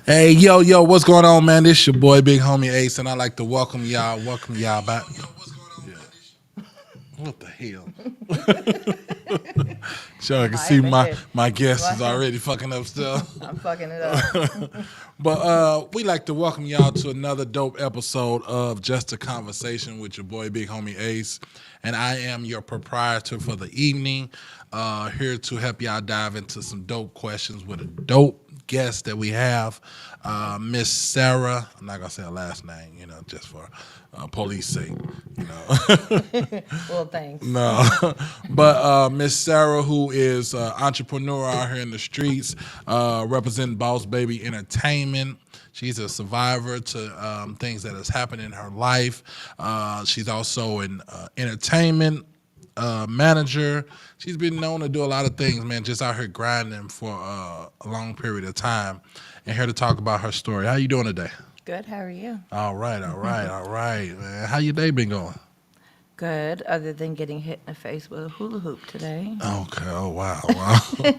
Hey, yo, what's going on, man? This your boy, Big Homie Ace, and I like to welcome y'all back. Yeah. What the hell? Sure, I can My see my bad. my guest is My, already fucking up stuff. I'm fucking it up. But we like to welcome y'all to another dope episode of Just a Conversation with your boy, Big Homie Ace, and I am your proprietor for the evening. Here to help y'all dive into some dope questions with a dope guest that we have, Miss Sara. I'm not gonna say her last name, just for police sake, you know. Well, thanks. No, but Miss Sara, who is entrepreneur out here in the streets, representing Boss Baby Entertainment. She's a survivor to things that has happened in her life. She's also an entertainment manager. She's been known to do a lot of things, man. Just out here grinding for a long period of time, and here to talk about her story. How you doing today? Good. How are you? All right, man. How your day been going? Good. Other than getting hit in the face with a hula hoop today. Okay. Oh wow. But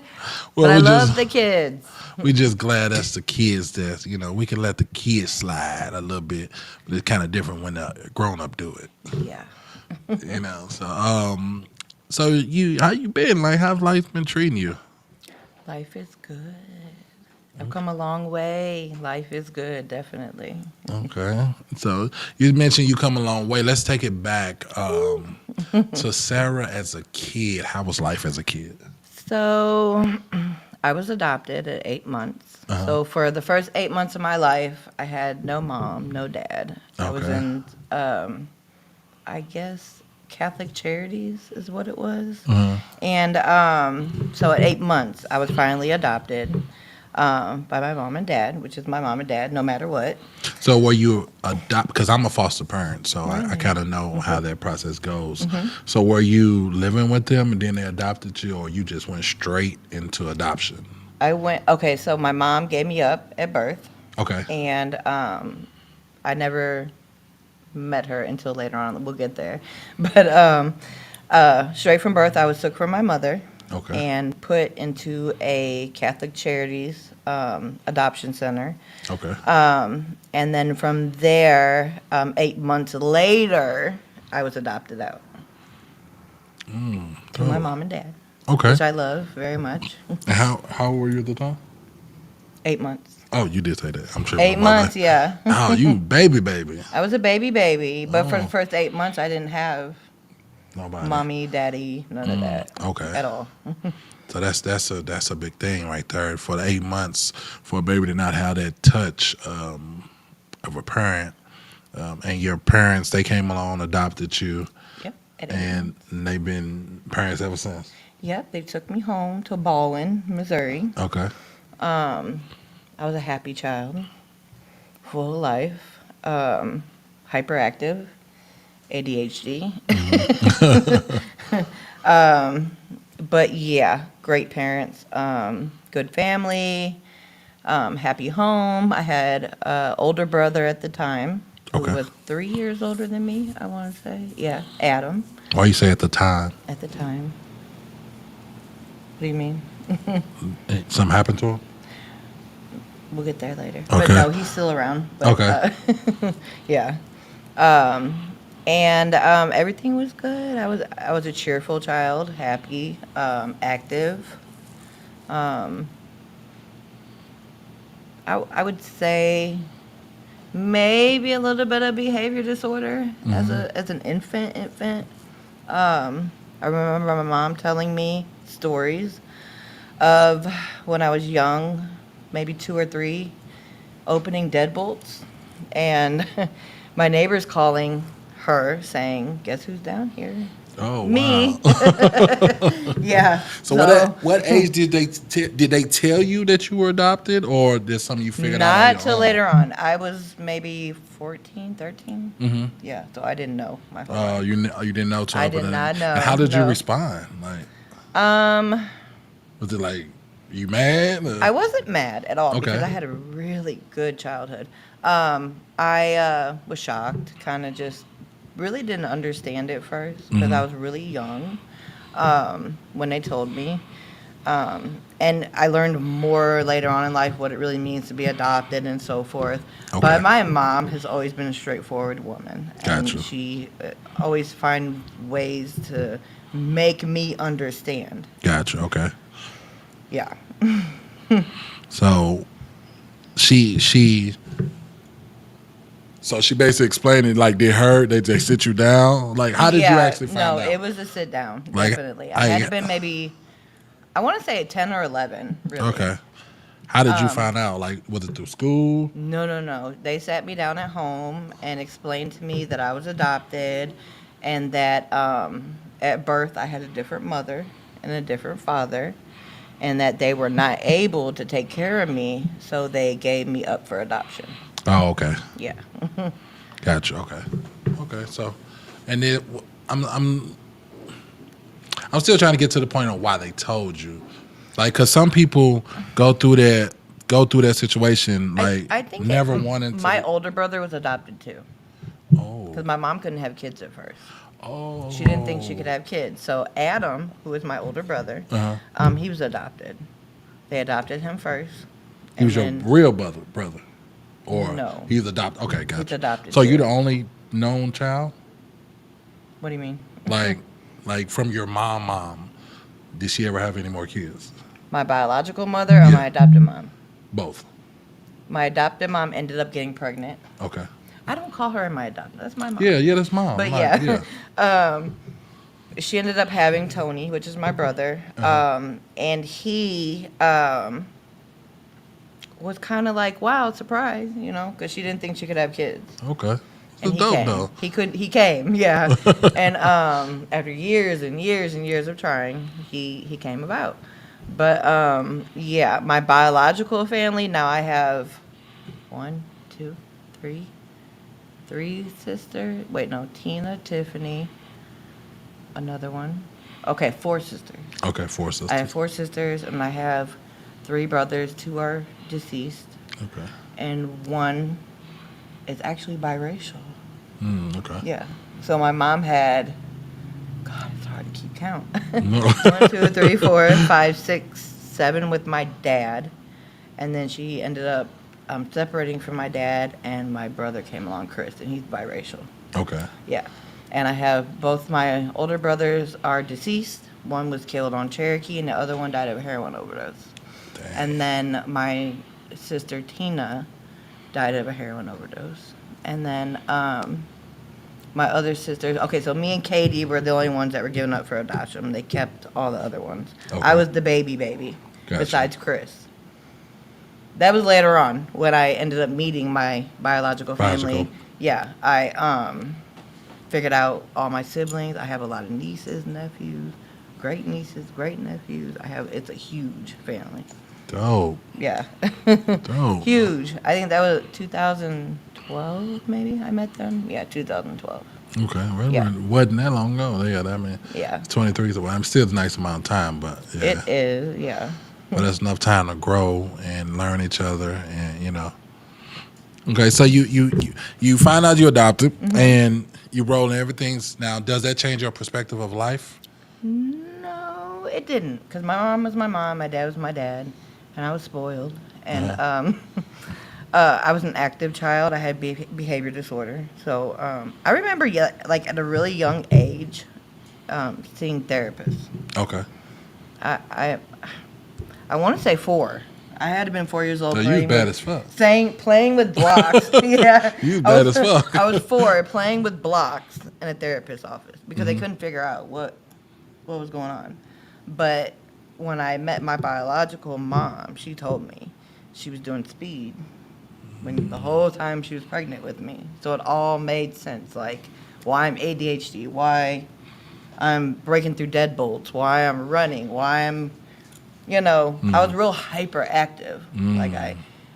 Well, I we love just the kids. we just glad that's the kids that we can let the kids slide a little bit, but it's kind of different when a grown up do it. Yeah. So you how you been? Like, how's life been treating you? Life is good. I've come a long way. Life is good, definitely. Okay. So you mentioned you come a long way. Let's take it back to Sara as a kid. How was life as a kid? So, I was adopted at 8 months. Uh-huh. So, for the first 8 months of my life, I had no mom, no dad. I was Okay. in, I guess, Catholic Charities is what it was. Uh-huh. And so at 8 months, I was finally adopted by my mom and dad, which is my mom and dad, no matter what. So were you adopt? Because I'm a foster parent, so I Right. kind of know how that process goes. hmm So were you living with them and then they adopted you, or you just went straight into adoption? Okay, so my mom gave me up at birth, Okay. and I never met her until later on. We'll get there. But straight from birth, I was took from my mother Okay. and put into a Catholic Charities adoption center. Okay. And then from there, 8 months later, I was adopted out to my Oh, mom and dad, okay. which I love very much. And how old were you at the time? 8 months. Oh, you did say that. I'm sure. 8 months, yeah. Oh, you baby. I was a baby, but for the Oh, first 8 months, I didn't have nobody. mommy, daddy, none of that Okay. at all. So that's a big thing right there for the 8 months for a baby to not have that touch of a parent. And your parents, they came along, adopted you, Yep, at 8 months. and they've been parents ever since. Yep, they took me home to Baldwin, Missouri. Okay. Um, I was a happy child, full of life, hyperactive, ADHD. But yeah, great parents, good family, happy home. I had an older brother at the time who Okay. was 3 years older than me, I want to say. Yeah, Adam Why you say at the time? at the time. What do you mean? Something happened to him? We'll get there later. But Okay. no, he's still around. But, Okay. yeah. And everything was good. I was a cheerful child, happy, active. Um, I would say maybe a little bit of behavior disorder as an infant. I remember my mom telling me stories of when I was young, maybe 2 or 3, opening deadbolts, and my neighbors calling her saying, "Guess who's down here?" Oh Me. wow. Yeah. So what age did they tell you that you were adopted, or did something you figured out on Not your till own? later on. I was maybe 14, 13. Mm-hmm. Yeah, so I didn't know my whole life. You didn't know till I open did it. not And know. how did you No. respond? Like, Um, was it like you mad? I wasn't mad at all because Okay. I had a really good childhood. I was shocked, kind of just really didn't understand it first because I was really young when they told me. And I learned more later on in life what it really means to be adopted and so forth. Okay. But my mom has always been a straightforward woman. And Gotcha. she always finds ways to make me understand. Gotcha. Okay. Yeah. So she so she basically explained it like they just sit you down. Like how did you actually find out? No, it was a sit down, Like, definitely. I had to been maybe, I want to say 10 or 11, really. Okay. How did you find out? Like was it through school? No. They sat me down at home and explained to me that I was adopted and that at birth I had a different mother and a different father and that they were not able to take care of me, so they gave me up for adoption. Oh, okay. Yeah. Gotcha. Okay. Okay. So, and then I'm still trying to get to the point of why they told you, like, cause some people go through that situation, like, I think never wanted to. My older brother was adopted too. Oh. Because my mom couldn't have kids at first. Oh. She didn't think she could have kids. So Adam, who is my older brother, he was adopted. They adopted him first. He was your real brother, or No. He's adopted. Okay, gotcha. He's adopted. So you're the only known child, What do you mean? like from your mom. Did she ever have any more kids? My biological mother or my adopted mom? Both. My adopted mom ended up getting pregnant. Okay. I don't call her my adopted. That's my mom. Yeah, that's mom. But yeah. She ended up having Tony, which is my brother, and he was kind of like, wow, surprise, because she didn't think she could have kids. Okay. And It's dope though. He came, yeah. And after years and years and years of trying, he came about. But yeah, my biological family, now I have 3 sisters. Wait, no, Tina, Tiffany, another one. Okay, 4 sisters. Okay, 4 sisters. I have 4 sisters, and I have 3 brothers. 2 are deceased. Okay. And 1 is actually biracial. Okay. Yeah. So my mom had, God, it's hard to keep count. No. 1, 2, 3, 4, 5, 6, 7 with my dad. And then she ended up separating from my dad, and my brother came along, Chris, and he's biracial. Okay. Yeah. And I have both my older brothers are deceased. One was killed on Cherokee, and the other one died of a heroin overdose. Dang. And then my sister Tina died of a heroin overdose. And then my other sisters, okay, so me and Katie were the only ones that were given up for adoption. They kept all the other ones. Okay. I was the baby, Gotcha. besides Chris. That was later on when I ended up meeting my biological family. Yeah, I figured out all my siblings. I have a lot of nieces, nephews, great nieces, great nephews. It's a huge family. Dope. Yeah. Dope. Huge. I think that was 2012, maybe I met them. Yeah, 2012. Okay. Well, Yeah. it wasn't that long ago. Yeah, I mean, Yeah. 23 is a while. I'm still a nice amount of time, but yeah. It is, yeah. But that's enough time to grow and learn each other, and Okay, so you find out you're adopted, and you roll and everything's now. Does that change your perspective of life? No, it didn't. Because my mom was my mom, my dad was my dad, and I was spoiled. And I was an active child. I had behavior disorder. So I remember, like at a really young age, seeing therapists. Okay. I want to say 4. I had to been 4 years old. So you was bad as fuck. Playing with blocks. Yeah. You was bad as fuck. I was 4 playing with blocks in a therapist's office because they couldn't figure out what was going on. But when I met my biological mom, she told me she was doing speed when the whole time she was pregnant with me. So it all made sense. Like why I'm ADHD, why I'm breaking through deadbolts, why I'm running, why I'm I was real hyperactive. Like I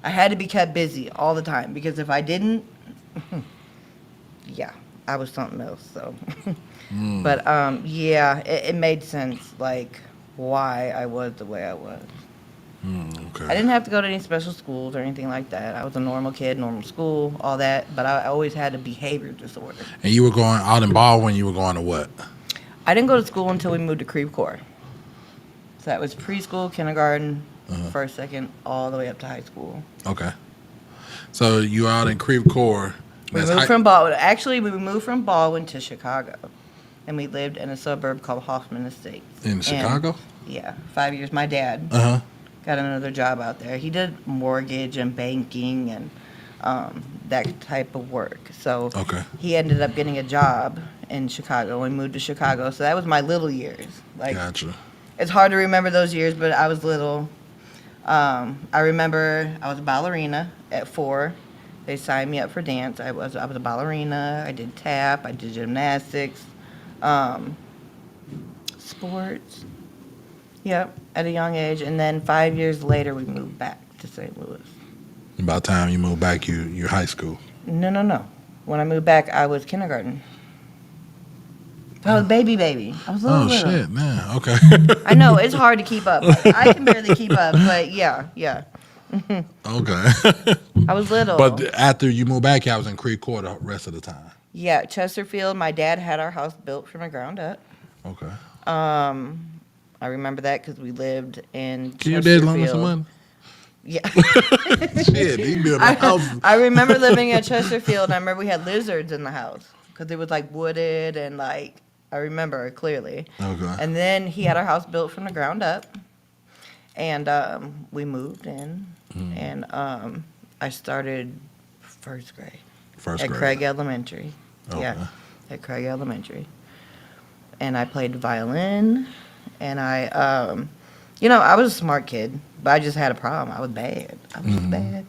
had to be kept busy all the time because if I didn't, yeah, I was something else. So, but yeah, it made sense. Like why I was the way I was. Okay. I didn't have to go to any special schools or anything like that. I was a normal kid, normal school, all that. But I always had a behavior disorder. And you were going out in Baldwin. You were going to what? I didn't go to school until we moved to Creve Coeur. So that was preschool, kindergarten, first, second, all the way up to high school. Okay. So you out in Creve Coeur. We moved from Baldwin. Actually, we moved from Baldwin to Chicago, and we lived in a suburb called Hoffman Estates. In Chicago? Yeah, 5 years. My dad got another job out there. He did mortgage and banking and that type of work. So he ended up getting a job in Chicago and moved to Chicago. So that was my little years. Like, gotcha. It's hard to remember those years, but I was little. I remember I was a ballerina at 4. They signed me up for dance. I was a ballerina. I did tap. I did gymnastics, sports. Yep, at a young age. And then 5 years later, we moved back to St. Louis. About time you moved back, you're high school. No. When I moved back, I was kindergarten. I was baby. I was little. Shit, man. Okay. I know, it's hard to keep up. I can barely keep up, but yeah. Okay. I was little. But after you moved back, I was in Creve Coeur the rest of the time. Yeah, Chesterfield. My dad had our house built from the ground up. Okay. I remember that because we lived in Chesterfield. Can your dad loan me some money? Yeah. Shit, he built a house. I remember living at Chesterfield, and I remember we had lizards in the house because it was like wooded and like, I remember it clearly. Okay. And then he had our house built from the ground up, and we moved in, and I started first grade. At Craig Elementary. Okay. Yeah, at Craig Elementary. And I played violin, and I was a smart kid, but I just had a problem. I was bad. Bad.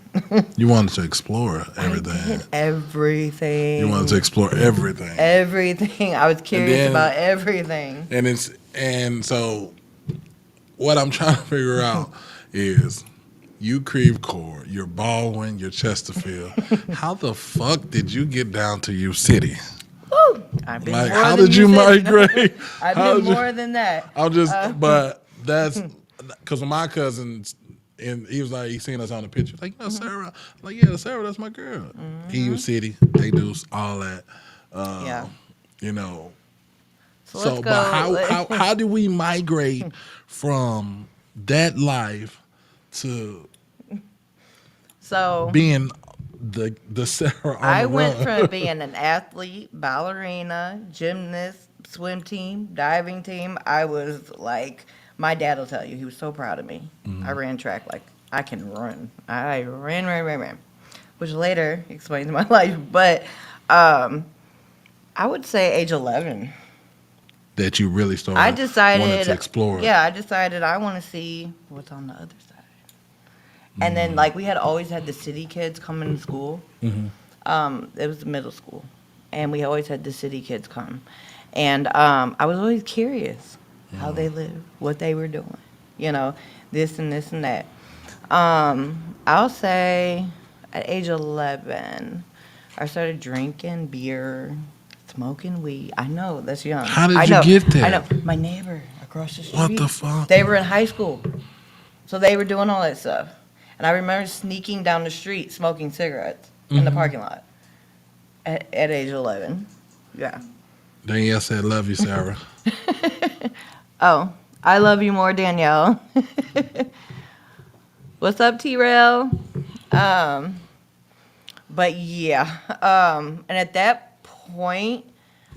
You wanted to explore everything. I did everything. You wanted to explore everything. Everything. I was curious about everything. And so what I'm trying to figure out is you Creve Coeur, you're Baldwin, you're Chesterfield. How the fuck did you get down to U City? Woo! I've been Like, more how than did you migrate? I've been more than that. I'm just, but that's because my cousins, and he was like, he seen us on the picture, like, Sarah. I'm like, yeah, Sarah, that's my girl. EU City, they do all that. Yeah. You know. So let's go. But how do we migrate from that life to being the Sarah on I the went run? from being an athlete, ballerina, gymnast, swim team, diving team. I was like, my dad will tell you, he was so proud of me. I ran track like I can run. I ran, which later explains my life. But I would say age 11. That you really started wanting to explore. Yeah, I decided I want to see what's on the other side. And then, like, we had always had the city kids come into school. It was middle school. And we always had the city kids come. And I was always curious how they lived, what they were doing, this and this and that. I'll say at age 11, I started drinking beer, smoking weed. I know, that's young. How did you get there? I know. My neighbor across the street. What the fuck? They were in high school. So they were doing all that stuff. And I remember sneaking down the street smoking cigarettes in the parking lot at age 11. Yeah. Danielle said, love you, Sarah. Oh, I love you more, Danielle. What's up, T-Rail? But yeah. And at that point,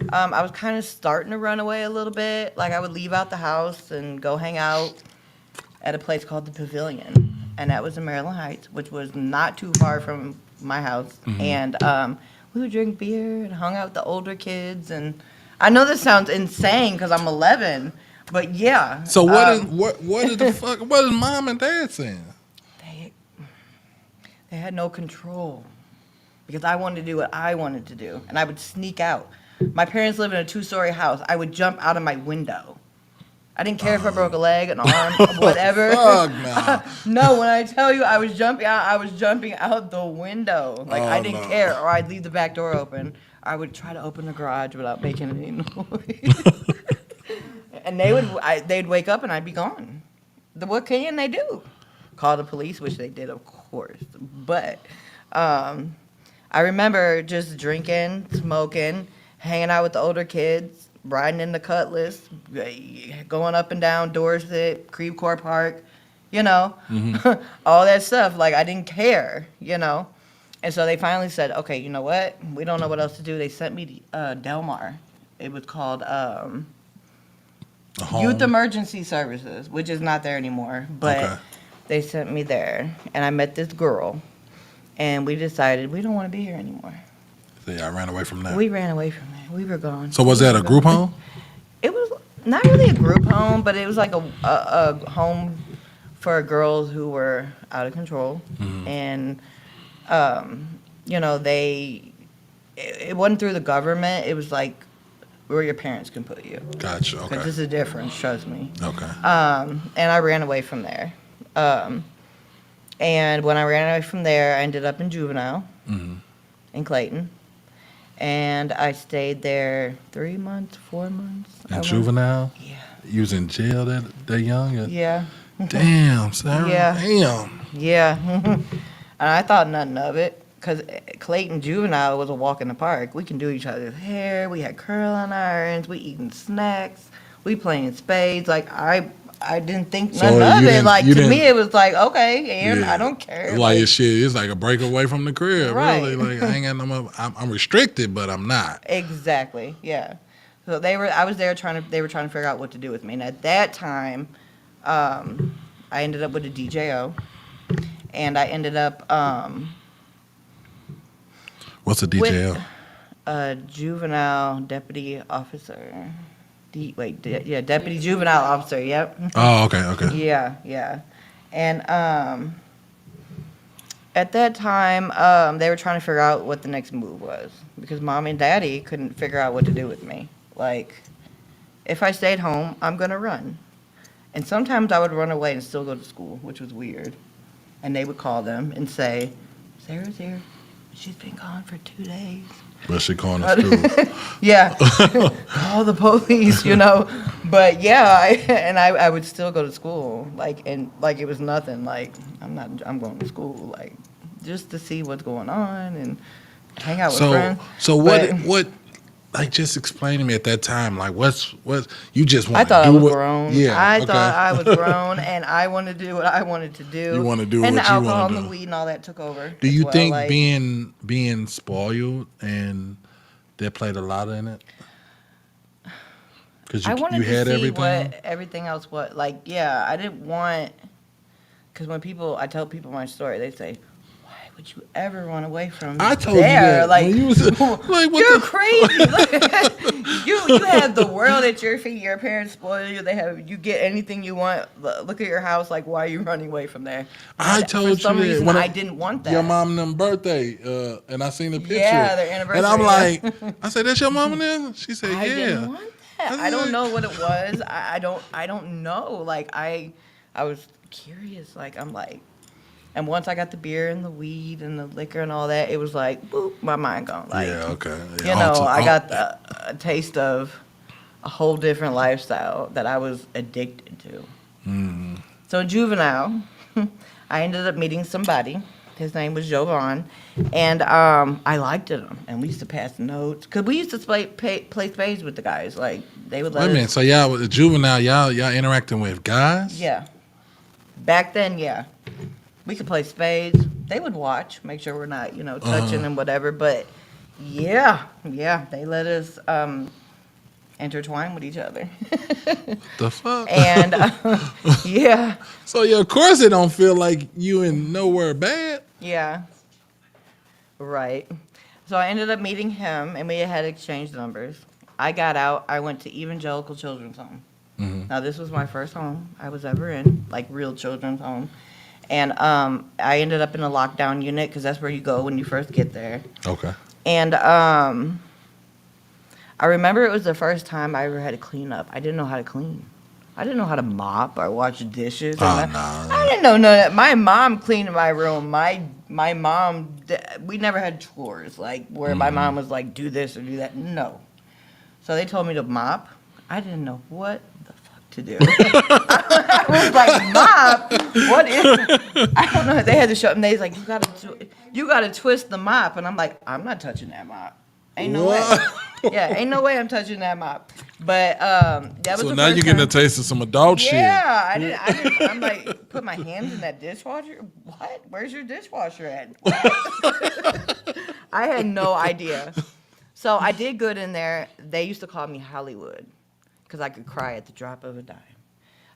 I was kind of starting to run away a little bit. Like, I would leave out the house and go hang out at a place called the Pavilion. And that was in Maryland Heights, which was not too far from my house. And we would drink beer and hung out with the older kids. And I know this sounds insane because I'm 11, but yeah. So what is mom and dad saying? They had no control because I wanted to do what I wanted to do, and I would sneak out. My parents lived in a 2-story house. I would jump out of my window. I didn't care if I broke a leg, an arm, whatever. Fuck no. No, when I tell you I was jumping out the window. Like, I didn't care. Or I'd leave the back door open. I would try to open the garage without making any noise. And they'd wake up and I'd be gone. What can they do? Call the police, which they did, of course. But I remember just drinking, smoking, hanging out with the older kids, riding in the Cutlass, going up and down Dorset, Creve Court Park, you know, all that stuff. Like, I didn't care, you know. And so they finally said, okay, you know what? We don't know what else to do. They sent me to Del Mar. It was called Youth Emergency Services, which is not there anymore. But they sent me there, and I met this girl, and we decided we don't want to be here anymore. So I ran away from that. We ran away from there. We were gone. So was that a group home? It was not really a group home, but it was like a home for girls who were out of control. And, you know, it wasn't through the government. It was like where your parents can put you. Gotcha, okay. Because there's a difference, trust me. Okay. And I ran away from there. And when I ran away from there, I ended up in Juvenile in Clayton. And I stayed there 3 months, 4 months. In Juvenile? Yeah. You was in jail that young? Yeah. Damn, Sarah. Yeah. Damn. Yeah. And I thought nothing of it. Because Clayton Juvenile was a walk in the park. We can do each other's hair. We had curling irons. We eating snacks. We playing spades. Like, I didn't think nothing of it. Like, to me, it was like, okay, and I don't care. Like, shit, it's like a break away from the crib, right. really. Like, I ain't got no more, I'm restricted, but I'm not. Exactly, yeah. So I was there they were trying to figure out what to do with me. And at that time, I ended up with a DJO. And I ended up... What's a DJO? With a juvenile deputy officer. Deputy juvenile officer, yep. Oh, okay. Yeah. And at that time, they were trying to figure out what the next move was. Because mom and daddy couldn't figure out what to do with me. Like, if I stayed home, I'm going to run. And sometimes I would run away and still go to school, which was weird. And they would call them and say, Sarah's here. She's been gone for 2 days. But she calling to school. Yeah. Call the police, you know. But yeah, I would still go to school. Like it was nothing. Like I'm going to school, like just to see what's going on and hang out with friends. So what like just explain to me at that time, like what you just want I to thought do I was grown. Yeah. I thought I was grown and I wanted to do what I wanted to do. You want to do and what the you alcohol want to and do. the weed and all that took over. Do you think like, being spoiled and that played a lot in it? Because I wanted you to had see everything. what everything else was. Like, yeah, I didn't want... Because when I tell people my story, they say, why would you ever run away from I told there? you that. Like, You was, like what you're crazy. you have the world at your feet. Your parents spoil you. You get anything you want. Look at your house. Like, why are you running away from there? I told you for some that reason, when I didn't want that. Your mom and them birthday, and I seen the picture. Yeah, their anniversary. And I'm like, I said, that's your mom and them? She said, yeah. I didn't want that. I don't know what it was. I don't know. Like, I was curious. Like, I'm like, and once I got the beer and the weed and the liquor and all that, it was like, boop, my mind gone. Like, Yeah, okay. You know, I got a taste of a whole different lifestyle that I was addicted to. So in Juvenile, I ended up meeting somebody. His name was Jovan, and I liked him. And we used to pass notes because we used to play spades with the guys. Like they would let Wait a minute. So y'all with the Juvenile, y'all interacting with guys? Yeah. Back then, yeah. We could play spades. They would watch, make sure we're not, touching and whatever. But yeah, they let us intertwine with each other. The fuck? And yeah. So yeah, of course it don't feel like you in nowhere bad. Yeah. Right. So I ended up meeting him, and we had exchanged numbers. I got out. I went to Evangelical Children's Home. Now, this was my first home I was ever in, like real children's home. And I ended up in a lockdown unit because that's where you go when you first get there. Okay. And I remember it was the first time I ever had to clean up. I didn't know how to clean. I didn't know how to mop or wash dishes. I didn't know none of that. My mom cleaned my room. My mom, we never had chores, like where my mom was like, do this or do that. No. So they told me to mop. I didn't know what the fuck to do. I was like, mop? What is it? I don't know. They had to show me. They was like, you gotta twist the mop. And I'm like, I'm not touching that mop. Ain't no way. Yeah, ain't no way I'm touching that mop. But that was So the now first you're getting a time. taste of some adult shit. Yeah, I didn't. I'm like, put my hands in that dishwasher. What? Where's your dishwasher at? What? I had no idea. So I did good in there. They used to call me Hollywood because I could cry at the drop of a dime.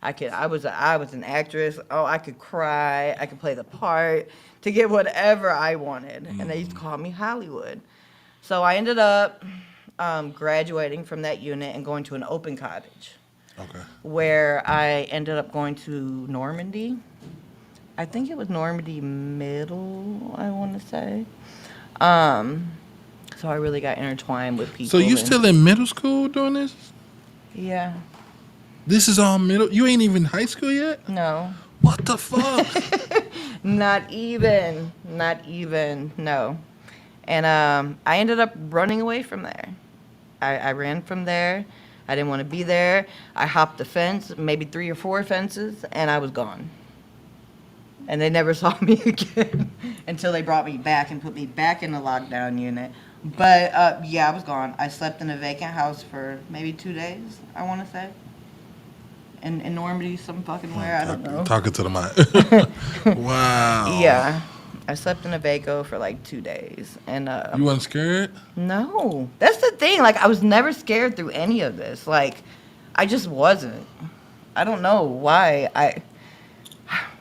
I was an actress. Oh, I could cry. I could play the part to get whatever I wanted, and they used to call me Hollywood. So I ended up graduating from that unit and going to an open cottage. Okay. Where I ended up going to Normandy. I think it was Normandy Middle, I want to say. So I really got intertwined with people. So you still in middle school doing this? Yeah. This is all middle. You ain't even high school yet? No. What the fuck? Not even. No. And I ended up running away from there. I ran from there. I didn't want to be there. I hopped the fence, maybe 3 or 4 fences, and I was gone. And they never saw me again until they brought me back and put me back in the lockdown unit. But yeah, I was gone. I slept in a vacant house for maybe 2 days, I want to say. In Normandy, some fucking where, I don't know. Talking to the mic. Wow. Yeah. I slept in a Vaco for like 2 days. And you wasn't scared? No. That's the thing. Like, I was never scared through any of this. Like, I just wasn't. I don't know why.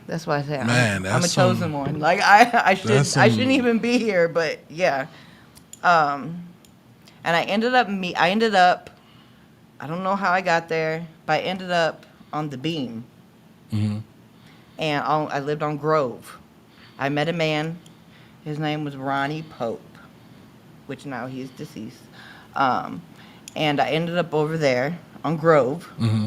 That's why I say I'm a chosen one. Like, I shouldn't even be here, but yeah. And I ended up, I don't know how I got there, but I ended up on the Beam. Mm-hmm. And I lived on Grove. I met a man. His name was Ronnie Pope, which now he's deceased. And I ended up over there on Grove. Mm-hmm.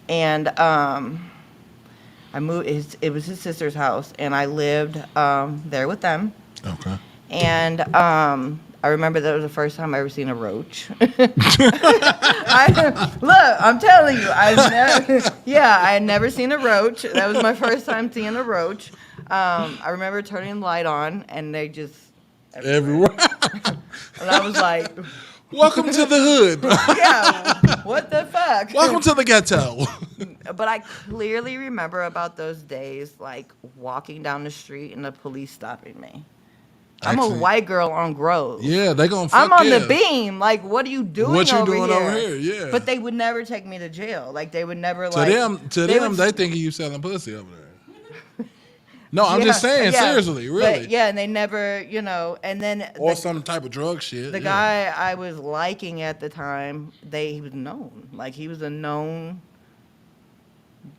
And I moved. It was his sister's house, and I lived there with them. Okay. And I remember that was the first time I ever seen a roach. Look, I'm telling you, I had never seen a roach. That was my first time seeing a roach. I remember turning the light on, and they just everywhere. And I was like, welcome to the hood. yeah, what the fuck? Welcome to the ghetto. But I clearly remember about those days, like walking down the street and the police stopping me. I'm a white girl on Grove. Yeah, they gonna fuck I'm on the Beam. Like, what are you doing what you over doing here? over here? Yeah. But they would never take me to jail. Like, they would never, To them, they think you selling pussy over there. No, I'm just saying, seriously, really. But, and they never, and then... Or some type of drug shit. The guy I was liking at the time, he was known. Like, he was a known...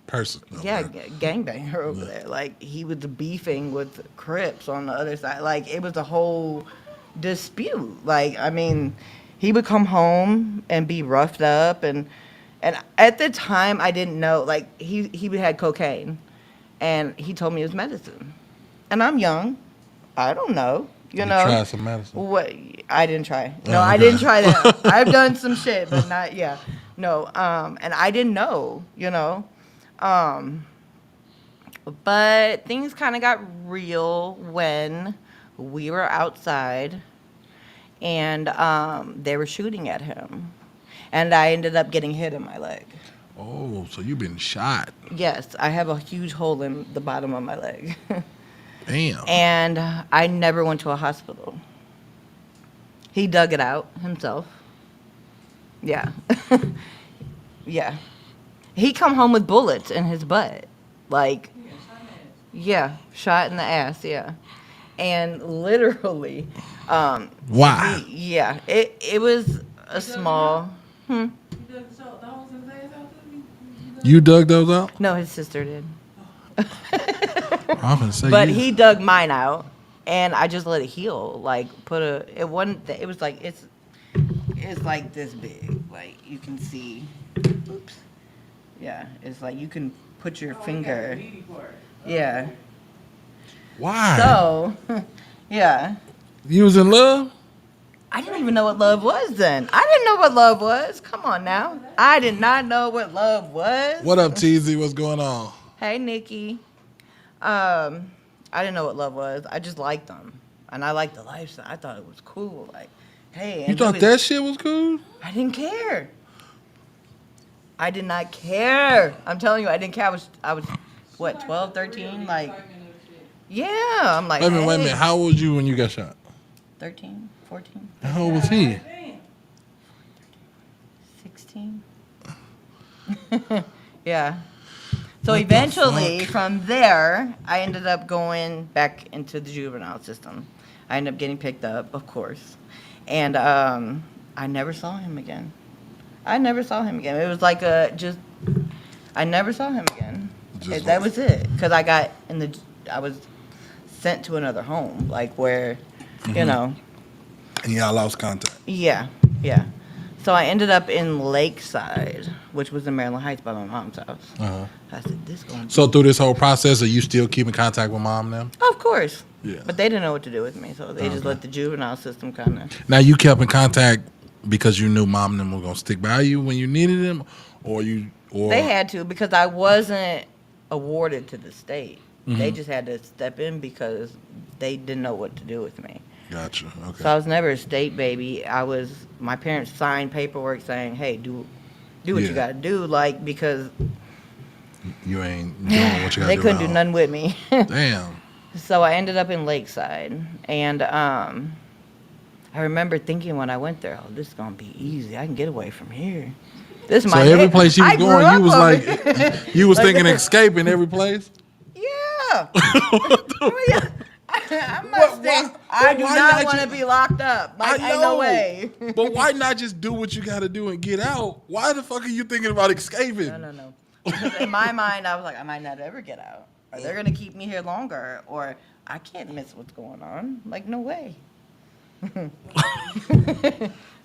person. Yeah, gangbanger over there. Like, he was beefing with Crips on the other side. Like, it was a whole dispute. Like, I mean, he would come home and be roughed up, and at the time I didn't know. Like, he had cocaine, and he told me it was medicine, and I'm young, I don't know. You know, try some medicine. What? I didn't try. No, I didn't try that. I've done some shit, but not no. And I didn't know. But things kind of got real when we were outside and they were shooting at him. And I ended up getting hit in my leg. Oh, so you've been shot. Yes, I have a huge hole in the bottom of my leg. Damn. And I never went to a hospital. He dug it out himself. Yeah. Yeah. He come home with bullets in his butt. Like, yeah, shot in the ass, yeah. And literally, why? It was a small. You dug those out? No, his sister did. I'm gonna say but he dug mine out, and I just let it heal. Like, it wasn't. It was like it's like this big. Like, you can see. Oops. Yeah, it's like you can put your finger. Yeah. Why? So, yeah. You was in love? I didn't even know what love was then. I didn't know what love was. Come on now. I did not know what love was. What up, TZ? What's going on? Hey, Nikki. I didn't know what love was. I just liked them. And I liked the lifestyle. I thought it was cool. Like, Hey, You and he thought was, that shit was cool? I didn't care. I did not care. I'm telling you, I didn't care. I was, what, 12, 13? Like, yeah. I'm like, Wait a minute. hey. How old was you when you got shot? 13, 14, How old was he? 16. Yeah. So What the eventually, fuck? from there, I ended up going back into the juvenile system. I ended up getting picked up, of course. And I never saw him again. I never saw him again. It was like I never saw him again. Just That was it. Because I was sent to another home, like where, you know, and y'all lost contact. yeah, yeah. So I ended up in Lakeside, which was in Maryland Heights by my mom's house. Uh-huh. I said, this going to So through this whole process, are you still keeping contact with mom now? Of course. Yeah. But they didn't know what to do with me, so they just Okay. let the juvenile system kind of. Now you kept in contact because you knew mom and them were gonna stick by you when you needed them, or They had to because I wasn't awarded to the state. They Mm-hmm. just had to step in because they didn't know what to do with me. Gotcha. Okay. So I was never a state baby. My parents signed paperwork saying, "Hey, do what Yeah. you got to do," like because You ain't doing what you gotta they do. couldn't do at nothing with me. home. Damn. So I ended up in Lakeside, and I remember thinking when I went there, "Oh, this is gonna be easy. I can get away from here." This is So my every neigh- place you was I grew going, up you was over like, here. you was Like thinking that. escaping every place. Yeah. Yeah. I must think. I do why not not want to ju- be locked up. Like, I ain't no way. But why not just do what you gotta do and get out? Why the fuck are you thinking about escaping? No. Because in my mind, I was like, I might not ever get out. Or they're going to keep me here longer. Or I can't miss what's going on. Like, no way.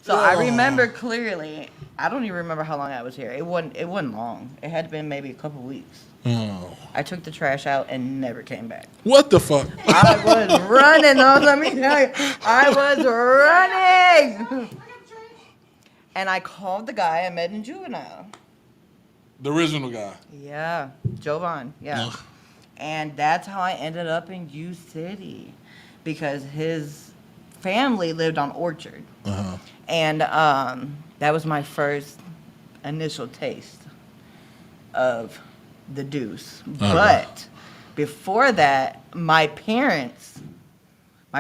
So I remember clearly. I don't even remember how long I was here. It wasn't long. It had been maybe a couple weeks. Oh. I took the trash out and never came back. What the fuck? I was running, though. Let me tell you. I was running. And I called the guy I met in Juvenile. The original guy. Yeah, Jovan. Yeah. Ugh. And that's how I ended up in U City, because his family lived on Orchard, Uh-huh. and that was my first initial taste of the deuce. Okay. But before that, my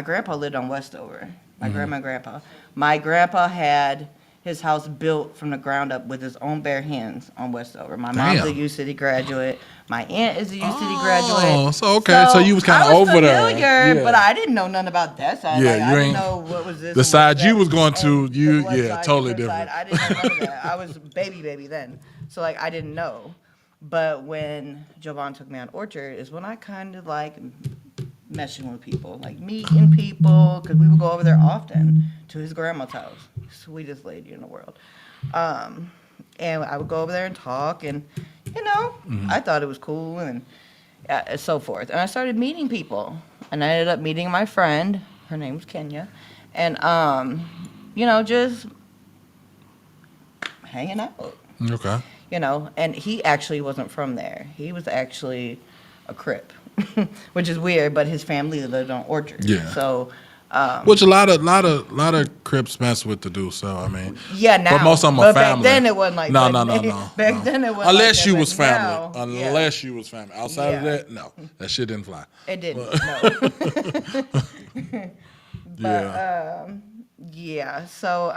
grandpa lived on Westover. My grandma and grandpa. My grandpa had his house built from the ground up with his own bare hands on Westover. My mom's a Damn. U City graduate. My aunt is a U City Oh, graduate. so okay, so you was kinda I over there. familiar, Yeah. but I didn't know nothing about that side. Yeah, Like, you I didn't ain't- know what was this. the and what side you that. was going to, And you- the west yeah, side, totally different different. side. I didn't know none of that. I was baby then. So, like, I didn't know. But when Jovan took me on Orchard is when I kind of, like, meshing with people, like meeting people, because we would go over there often to his grandma's house. Sweetest lady in the world. And I would go over there and talk, and, I thought it was cool, and so forth. And I started meeting people, and I ended up meeting my friend. Her name was Kenya. And, just hanging out. Okay. And he actually wasn't from there. He was actually a Crip, which is weird, but his family lived on Orchard. Yeah. So, Which a lot of Crips mess with the deuce. So I mean, yeah, now. but most of them but are family. back then it wasn't like no. that. Back then it wasn't Unless like you that, was but family. now, yeah. Unless you was family. Outside of Yeah. that, no, that shit didn't fly. It didn't, no. Yeah. Yeah, so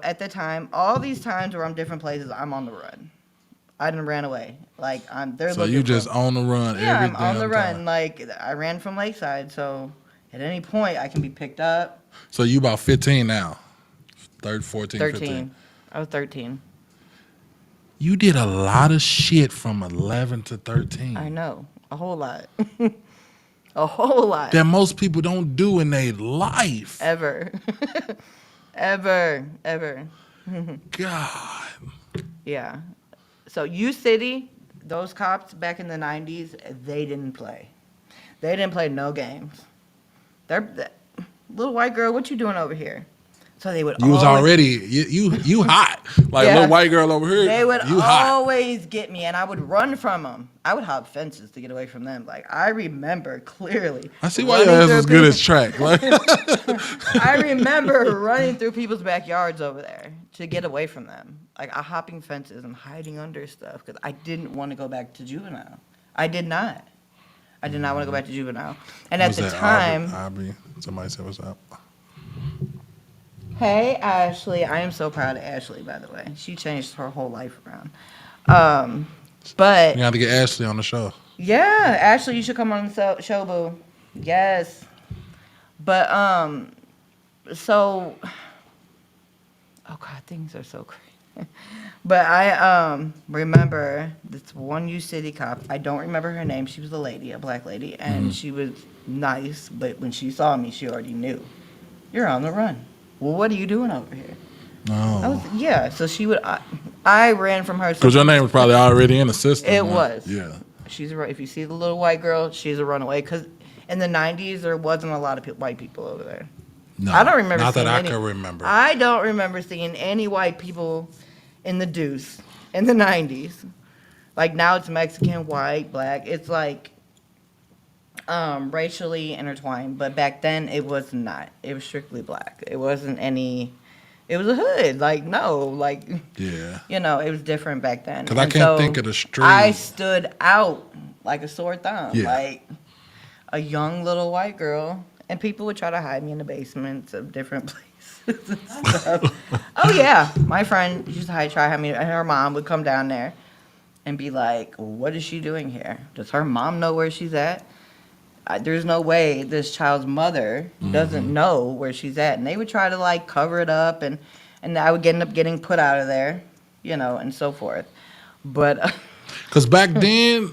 at the time, all these times where I'm different places, I'm on the run. I didn't ran away. Like, they're So looking you for just me. on the run Yeah, every I'm on the damn run. time. Like, I ran from Lakeside, so at any point I can be picked up. So you about 15 now. 14, 13. 15. I was 13. You did a lot of shit from 11 to 13. I know. A whole lot. A whole lot. That most people don't do in their life. Ever. Ever. God. Yeah. So U City, those cops back in the 90s, they didn't play. They didn't play no games. They're little white girl, what you doing over here? So they would You was always, already you hot. Like Yeah. little white girl over here. they would You hot. always get me, and I would run from them. I would hop fences to get away from them. Like, I remember clearly. I see why your running ass through is good people- as track. Like I remember running through people's backyards over there to get away from them. Like, hopping fences and hiding under stuff because I didn't want to go back to juvenile. I did not. I did not want to go back to juvenile. And at was the that time, Aubrey? Somebody said what's up. hey Ashley, I am so proud of Ashley. By the way, she changed her whole life around. But You got to get Ashley on the show. yeah, Ashley, you should come on the show, boo. Yes. But so, oh God, things are so crazy. But I remember this one U City cop. I don't remember her name. She was a lady, a black lady, and she was nice. But when she saw me, she already knew. You're on the run. Well, what are you doing over here? No. Yeah. So she would. I ran from her. Because your name was probably already in the system. It huh? was. Yeah. If you see the little white girl, she's a runaway. Because in the 90s, there wasn't a lot of white people over there. No. I don't remember Not seeing that I any, can remember. I don't remember seeing any white people in the deuce in the 90s. Like, now it's Mexican, white, black. It's like racially intertwined. But back then, it was not. It was strictly black. It wasn't any. It was a hood. Like, no. Like, Yeah. you know, it was different back then. Because I And can't think of the street. I stood out like a sore thumb. Yeah. Like a young little white girl. And people would try to hide me in the basements of different places and stuff. Oh, yeah. My friend used to try to hide me. And her mom would come down there and be like, what is she doing here? Does her mom know where she's at? There's no way this child's mother doesn't know where she's at. And they would try to, like, cover it up. And I would end up getting put out of there, you know, and so forth. But Because back then,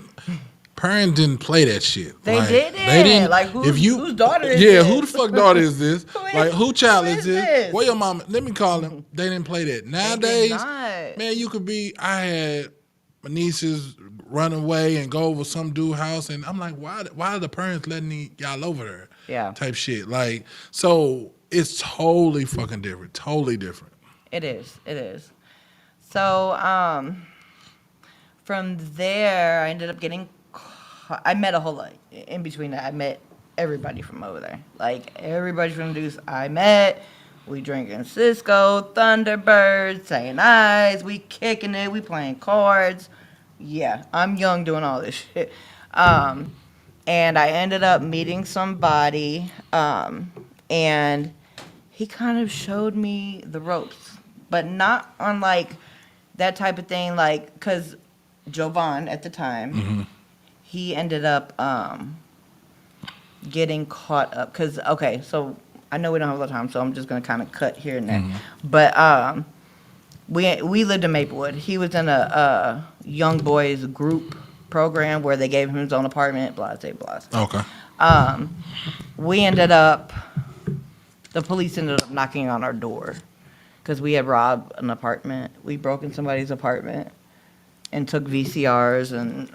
parents didn't play that shit. They Like, didn't. They didn't. Like, whose daughter is Yeah, this? who the fuck daughter is this? Like, who child who is is this? this? Where your mama? Let me call them. They didn't play that. they Nowadays, did not. man, you could be. I had my nieces run away and go over some dude's house, and I'm like, why are the parents letting y'all over there? Yeah. Type shit. Like, so it's totally fucking different. Totally different. It is. It is. So, from there, I ended up getting. I met a whole lot in between that. I met everybody from over there. Like, everybody from the Deuce I met. We drinking Cisco, Thunderbird, saying eyes. We kicking it. We playing cards. Yeah, I'm young doing all this shit. And I ended up meeting somebody. And he kind of showed me the ropes. But not on, like, that type of thing. Like, because Jovan at the time, he ended up getting caught up. Because, okay, so I know we don't have a lot of time, so I'm just going to kind of cut here and there. But we lived in Maplewood. He was in a young boys group program where they gave him his own apartment, blah, blah, blah. Okay. We ended up, the police ended up knocking on our door because we had robbed an apartment. We broke in somebody's apartment and took VCRs and,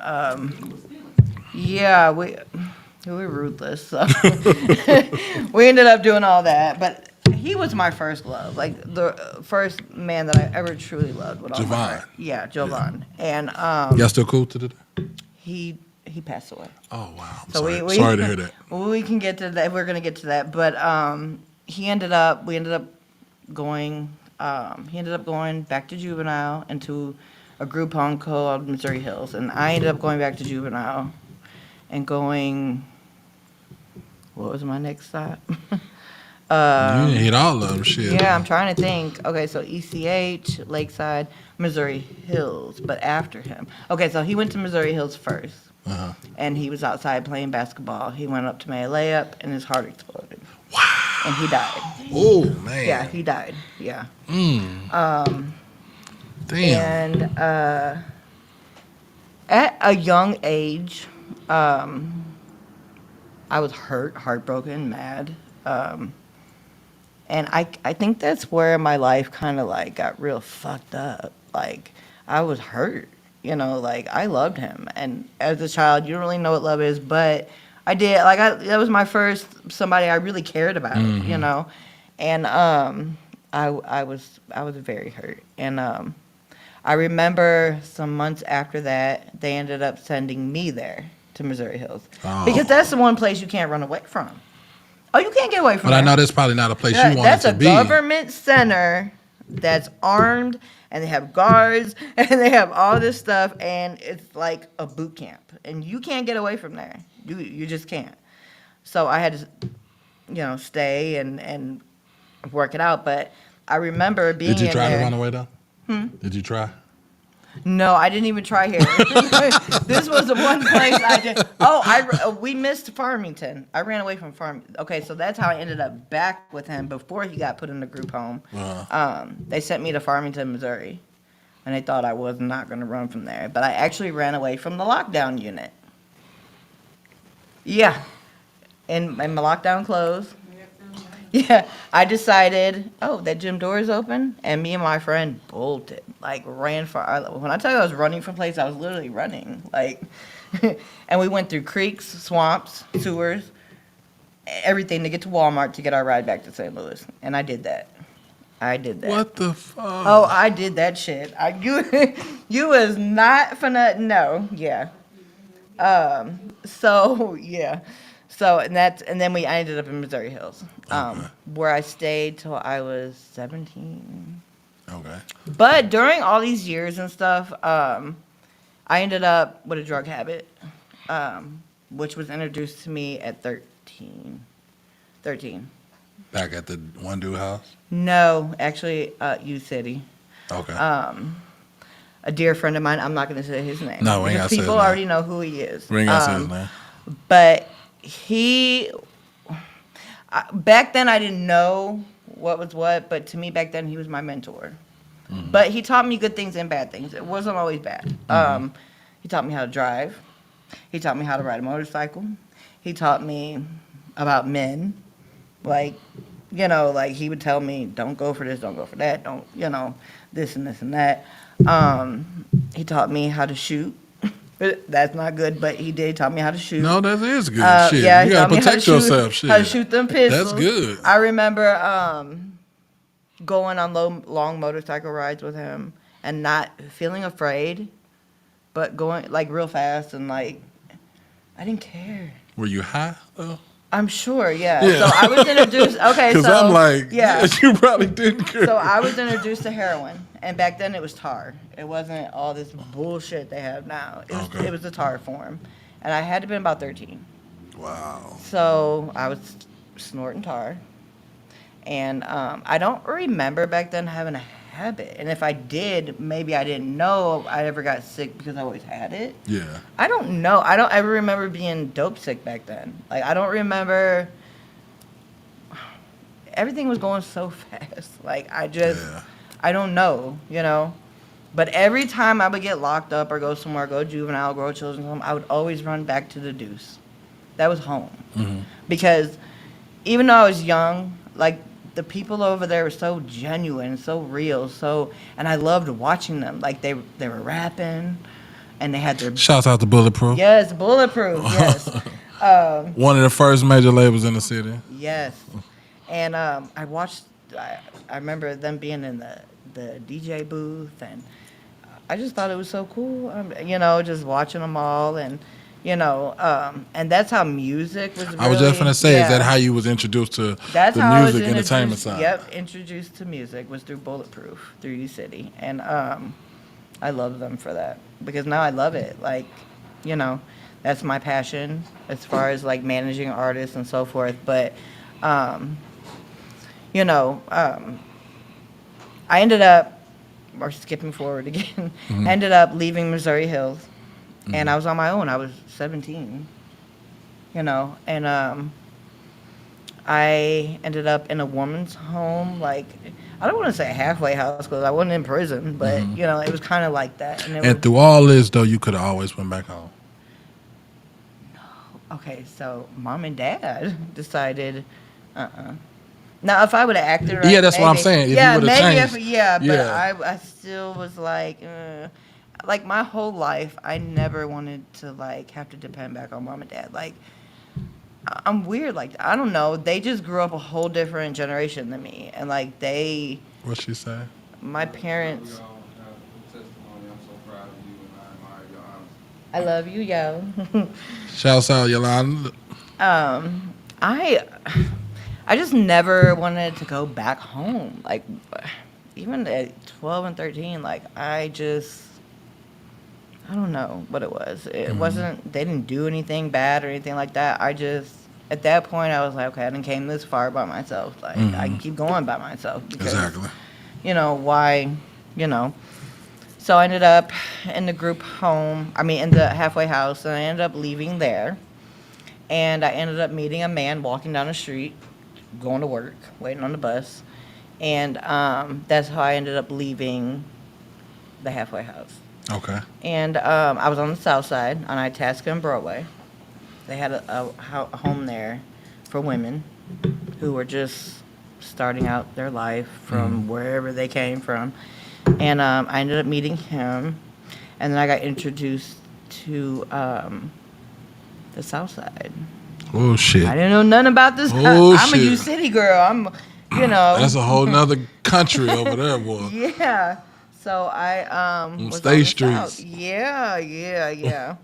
yeah, we were ruthless. So we ended up doing all that. But he was my first love, like the first man that I ever truly loved with all my Jovan. heart. Yeah, Jovan. And Y'all still cool to the day? he passed away. Oh wow. I'm So sorry. we Sorry to hear that. We can get to that. We're gonna get to that. But we ended up going back to juvenile and to a group home called Missouri Hills, and I ended up going back to juvenile and going. What was my next stop? You didn't hit all of them, shit. Yeah, I'm trying to think. Okay, so ECH, Lakeside, Missouri Hills, but after him. Okay, so he went to Missouri Hills first, and he was outside playing basketball. He went up to make a layup, and his heart exploded. Wow. And he died. Oh man. Yeah, he died. Yeah. Damn. And at a young age, I was heartbroken, mad. And I think that's where my life kind of like got real fucked up. Like, I was hurt, you know, like I loved him. And as a child, you don't really know what love is, but I did. Like, that was my first somebody I really cared about, you know. And I was very hurt, and I remember some months after that, they ended up sending me there to Missouri Hills because Oh. that's the one place you can't run away from. Oh, you can't get away from But I there. know that's probably not a place you wanted That's to a be. government center that's armed, and they have guards, and they have all this stuff, and it's like a boot camp, and you can't get away from there. You just can't. So I had to, stay and work it out. But I remember being Did you in try to there. run away though? Did you try? No, I didn't even try here. This was the one place I did. Oh, we missed Farmington. I ran away from Farmington. Okay, so that's how I ended up back with him before he got put in the group home. They sent me to Farmington, Missouri, and they thought I was not going to run from there. But I actually ran away from the lockdown unit. Yeah, in my lockdown clothes. Yeah, I decided, that gym door is open, and me and my friend bolted, like ran for our, when I tell you I was running from place, I was literally running, like, and we went through creeks, swamps, sewers, everything to get to Walmart to get our ride back to St. Louis, and I did that. What the fuck? Oh, I did that shit. You was not finna, no, yeah. So, yeah. So, and then I ended up in Missouri Hills, where I stayed till I was 17. Okay. But during all these years and stuff, I ended up with a drug habit, which was introduced to me at 13. Back at the one dude house? No, actually, U City. Okay. A dear friend of mine, I'm not going to say his name. No, we ain't because gotta say his people name. already know who he is. We ain't gotta say his name. But back then I didn't know what was what, but to me back then he was my mentor. Mm-hmm. But he taught me good things and bad things. It wasn't always bad. Mm-hmm. He taught me how to drive. He taught me how to ride a motorcycle. He taught me about men. Like he would tell me, don't go for this, don't go for that, don't, this and this and that. He taught me how to shoot. That's not good, but he did taught me how to shoot. No, that is good. Shit. Yeah, you gotta protect yourself. Shit. How to shoot them pistols. That's good. I remember going on long motorcycle rides with him and not feeling afraid, but going like real fast and like I didn't care. Were you high though? I'm sure, yeah. So I was introduced. Okay, because I'm like, yeah, you probably didn't care. So I was introduced to heroin, and back then it was tar. It wasn't all this bullshit they have now. It was the tar form, and I had to been about 13. Wow. So I was snorting tar, and I don't remember back then having a habit. And if I did, maybe I didn't know I ever got sick because I always had it. Yeah. I don't know. I don't ever remember being dope sick back then. Like, I don't remember. Everything was going so fast. Like, I don't know, But every time I would get locked up or go somewhere, go juvenile, go to children's home, I would always run back to the deuce. That was home. Mm-hmm. Because even though I was young, like, the people over there were so genuine, so real, and I loved watching them. Like, they were rapping, and they had their... Shouts out to Bulletproof. Yes, Bulletproof, yes. One of the first major labels in the city. Yes. And I remember them being in the DJ booth, and I just thought it was so cool, just watching them all, and... and that's how music was really... I was just going to say, is that how you was introduced to the music entertainment side? Yep, introduced to music was through Bulletproof, through U-City. And I love them for that, because now I love it. Like, that's my passion as far as, like, managing artists and so forth. But, I ended up, or skipping forward again, ended up leaving Missouri Hills. And I was on my own. I was 17, and I ended up in a woman's home. Like, I don't want to say a halfway house because I wasn't in prison, but, it was kind of like that. And through all this, though, you could have always went back home. No. Okay, so mom and dad decided, Now, if I would have acted right, yeah, that's what I'm saying. If you would have changed. But I still was like my whole life, I never wanted to like have to depend back on mom and dad. Like, I'm weird. Like, I don't know. They just grew up a whole different generation than me, and like What she say? my We parents. all have the testimony. I'm so proud of you, and I admire your honesty. I love you, yo. Shouts out Yolanda. um, I I just never wanted to go back home. Like, even at 12 and 13, like I don't know what it was. It wasn't, they didn't do anything bad or anything like that. At that point, I was like, okay, I done came this far by myself. Like, I can keep going by myself because, Exactly. why, you know. So I ended up in the group home, in the halfway house, and I ended up leaving there. And I ended up meeting a man walking down the street, going to work, waiting on the bus. And that's how I ended up leaving the halfway house. Okay. And I was on the south side on Itasca and Broadway. They had a home there for women who were just starting out their life from wherever they came from. And I ended up meeting him. And then I got introduced to the south side. Oh shit. I didn't know nothing about this. Oh, I'm a shit. U City girl. That's a whole nother country over there, boy. Yeah. So I was State on the streets. south. Yeah.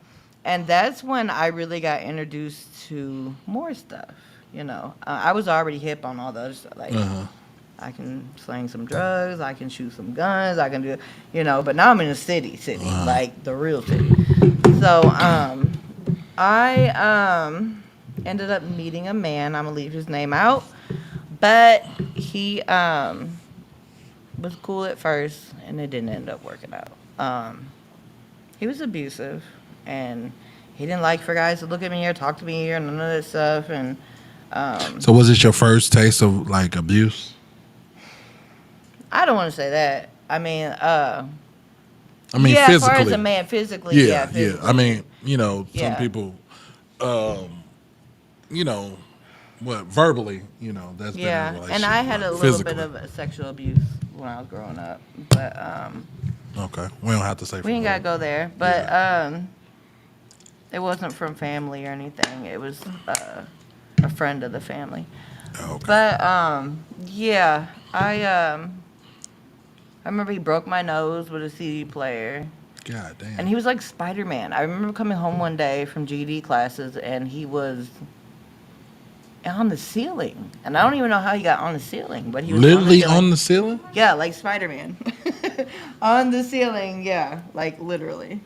And that's when I really got introduced to more stuff. I was already hip on all the other stuff. Like, I can sling some drugs, I can shoot some guns, I can do, but now I'm in a city, like the real city. So I ended up meeting a man. I'm gonna leave his name out, but he was cool at first, and it didn't end up working out. He was abusive, and he didn't like for guys to look at me or talk to me or none of that stuff. And So was it your first taste of like abuse? I don't want to say that. I mean, yeah, as far as physically. a man physically, Yeah, physically. I mean, some Yeah. people, you know, verbally, that's been in a Yeah, relationship. and I had a little physically. bit of sexual abuse when I was growing up, but Okay, we don't have to say. we ain't gotta go there. But Yeah. it wasn't from family or anything. It was a friend of the family. Okay. But yeah, I remember he broke my nose with a CD player. God damn. And he was like Spider-Man. I remember coming home one day from GED classes, and he was on the ceiling. And I don't even know how he got on the ceiling, but he was Literally on on the ceiling. Yeah, like Spider-Man. On the ceiling, yeah, like literally.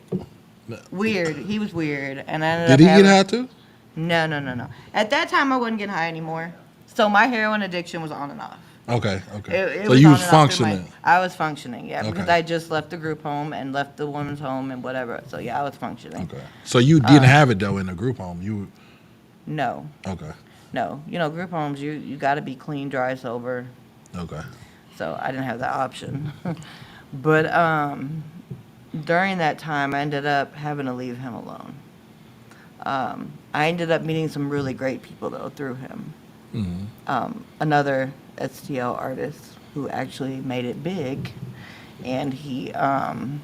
Weird. He was weird. And I ended Did up he get having... high too? No. At that time, I wasn't getting high anymore. So my heroin addiction was on and off. Okay. It So was you on was and off through functioning. I was functioning, yeah, because Okay. I just left the group home and left the woman's home and whatever. So yeah, I was functioning. Okay. So you didn't have it though in a group home. You. No, Okay. no. Group homes, you got to be clean, dry, sober. Okay. So I didn't have that option. But during that time, I ended up having to leave him alone. I ended up meeting some really great people though through him. Another STL artist who actually made it big, and he had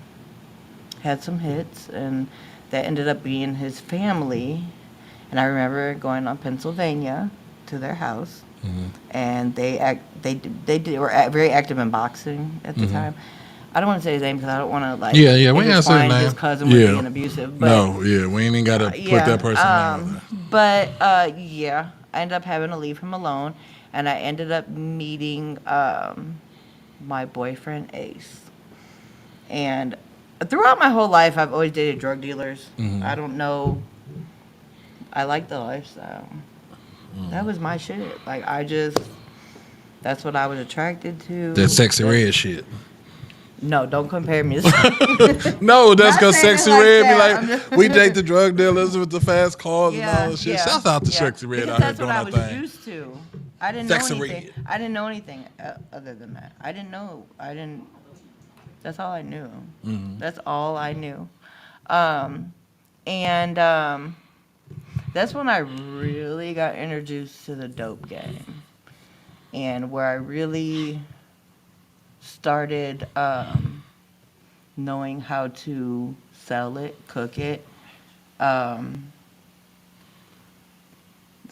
some hits, and that ended up being his family. And I remember going on Pennsylvania to their house, and they were very active in boxing at the time. I don't want to say his name because I don't want to Yeah, we ain't gotta say intertwine his his name. cousin with Yeah. being abusive. But No, yeah, we ain't even got to put that person's name out there. But yeah, I ended up having to leave him alone, and I ended up meeting my boyfriend Ace. And throughout my whole life, I've always dated drug dealers. I don't know. I like the lifestyle. That was my shit. Like that's what I was attracted to. That sexy red shit. No, don't compare me to. No, that's Not because saying it Sexy like Red that. be I'm like, just- we date the drug dealers with the fast cars and all that shit. Shout out to yeah. Sexy Red Because out here that's doing what I our was thing. used to. I didn't Sexy know anything. Red. I didn't know anything other than that. I didn't know. That's all I knew. That's all I knew. And that's when I really got introduced to the dope game, and where I really started knowing how to sell it, cook it.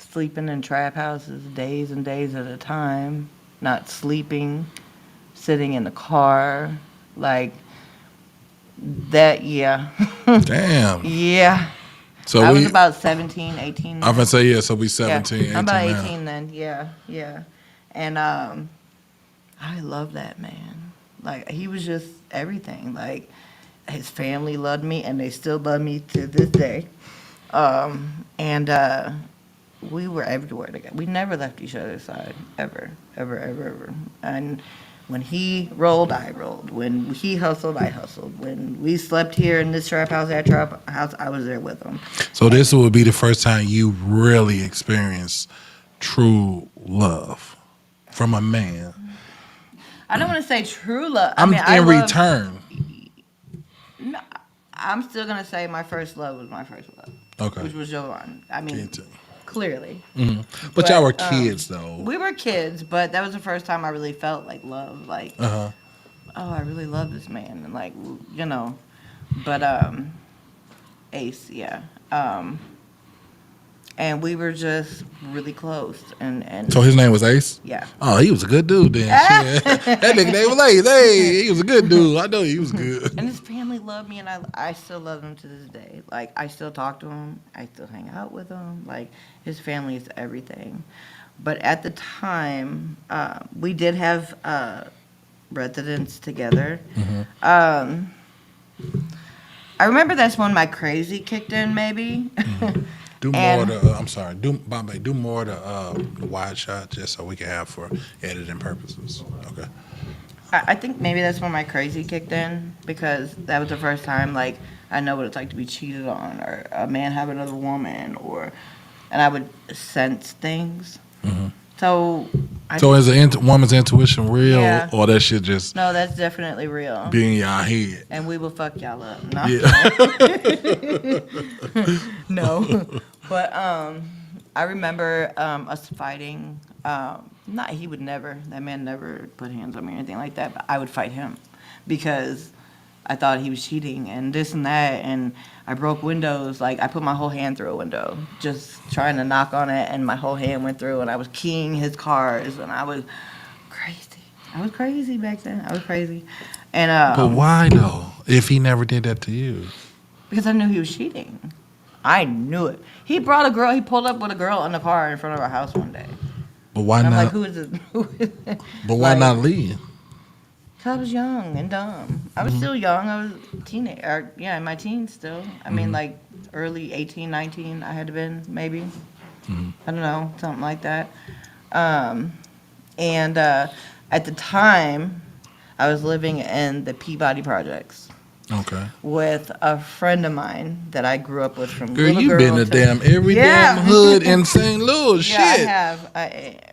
sleeping in trap houses days and days at a time, not sleeping, sitting in the car, like that. Yeah. Damn. Yeah. So I we, was about 17, 18. I'm gonna say yeah. So we Yeah, 17, 18 I'm about now. 18 then. Yeah, yeah. And I love that man. Like he was just everything. Like his family loved me, and they still love me to this day. And we were everywhere together. We never left each other's side ever, ever, ever, ever. And when he rolled, I rolled. When he hustled, I hustled. When we slept here in this trap house, that trap house, I was there with him. So this would be the first time you really experienced true love from a man. I don't want to say true love. I'm I in love, return. No, I'm still gonna say my first love was my first love, Okay. which was Jovan. I mean, Can't tell. clearly. But y'all were But, kids though. We were kids, but that was the first time I really felt like love. Like, Uh-huh. oh, I really love this man, and like, you know. But Ace, yeah. And we were just really close, and So his name was Ace? yeah. Oh, he was a good dude then. Shit. That nigga name was Ace. Hey, he was a good dude. I know he was good. And his family loved me, and I still love him to this day. Like, I still talk to him. I still hang out with him. Like, his family is everything. But at the time, we did have residence together. I remember that's when my crazy kicked in, maybe. Do And- more to, I'm sorry, Bombay, do more to the wide shot just so we can have for editing purposes. Okay. I think maybe that's when my crazy kicked in, because that was the first time, like, I know what it's like to be cheated on, or a man have another woman, and I would sense things. So, So is the woman's intuition real, Yeah. or that shit just no, that's definitely real. be in y'all head? And we will fuck y'all up. No. Yeah. No. But I remember us fighting. Not he would never. That man never put hands on me or anything like that. But I would fight him because I thought he was cheating and this and that. And I broke windows. Like I put my whole hand through a window, just trying to knock on it, and my whole hand went through. And I was keying his cars, and I was crazy. I was crazy back then. I was crazy. And But why though? If he never did that to you, because I knew he was cheating. I knew it. He brought a girl. He pulled up with a girl in the car in front of our house one day. but why And I'm not? like, who is this? Who is this? But why Like, not leave? Cause I was young and dumb. I was still young. I was teenager. Yeah, in my teens still. I mean, like early 18, 19. I had to been maybe. I don't know, something like that. And at the time, I was living in the Peabody Projects Okay. with a friend of mine that I grew up with from Girl, little you girl been to to- damn every Yeah. damn hood in St. Louis. Yeah, Shit. I have.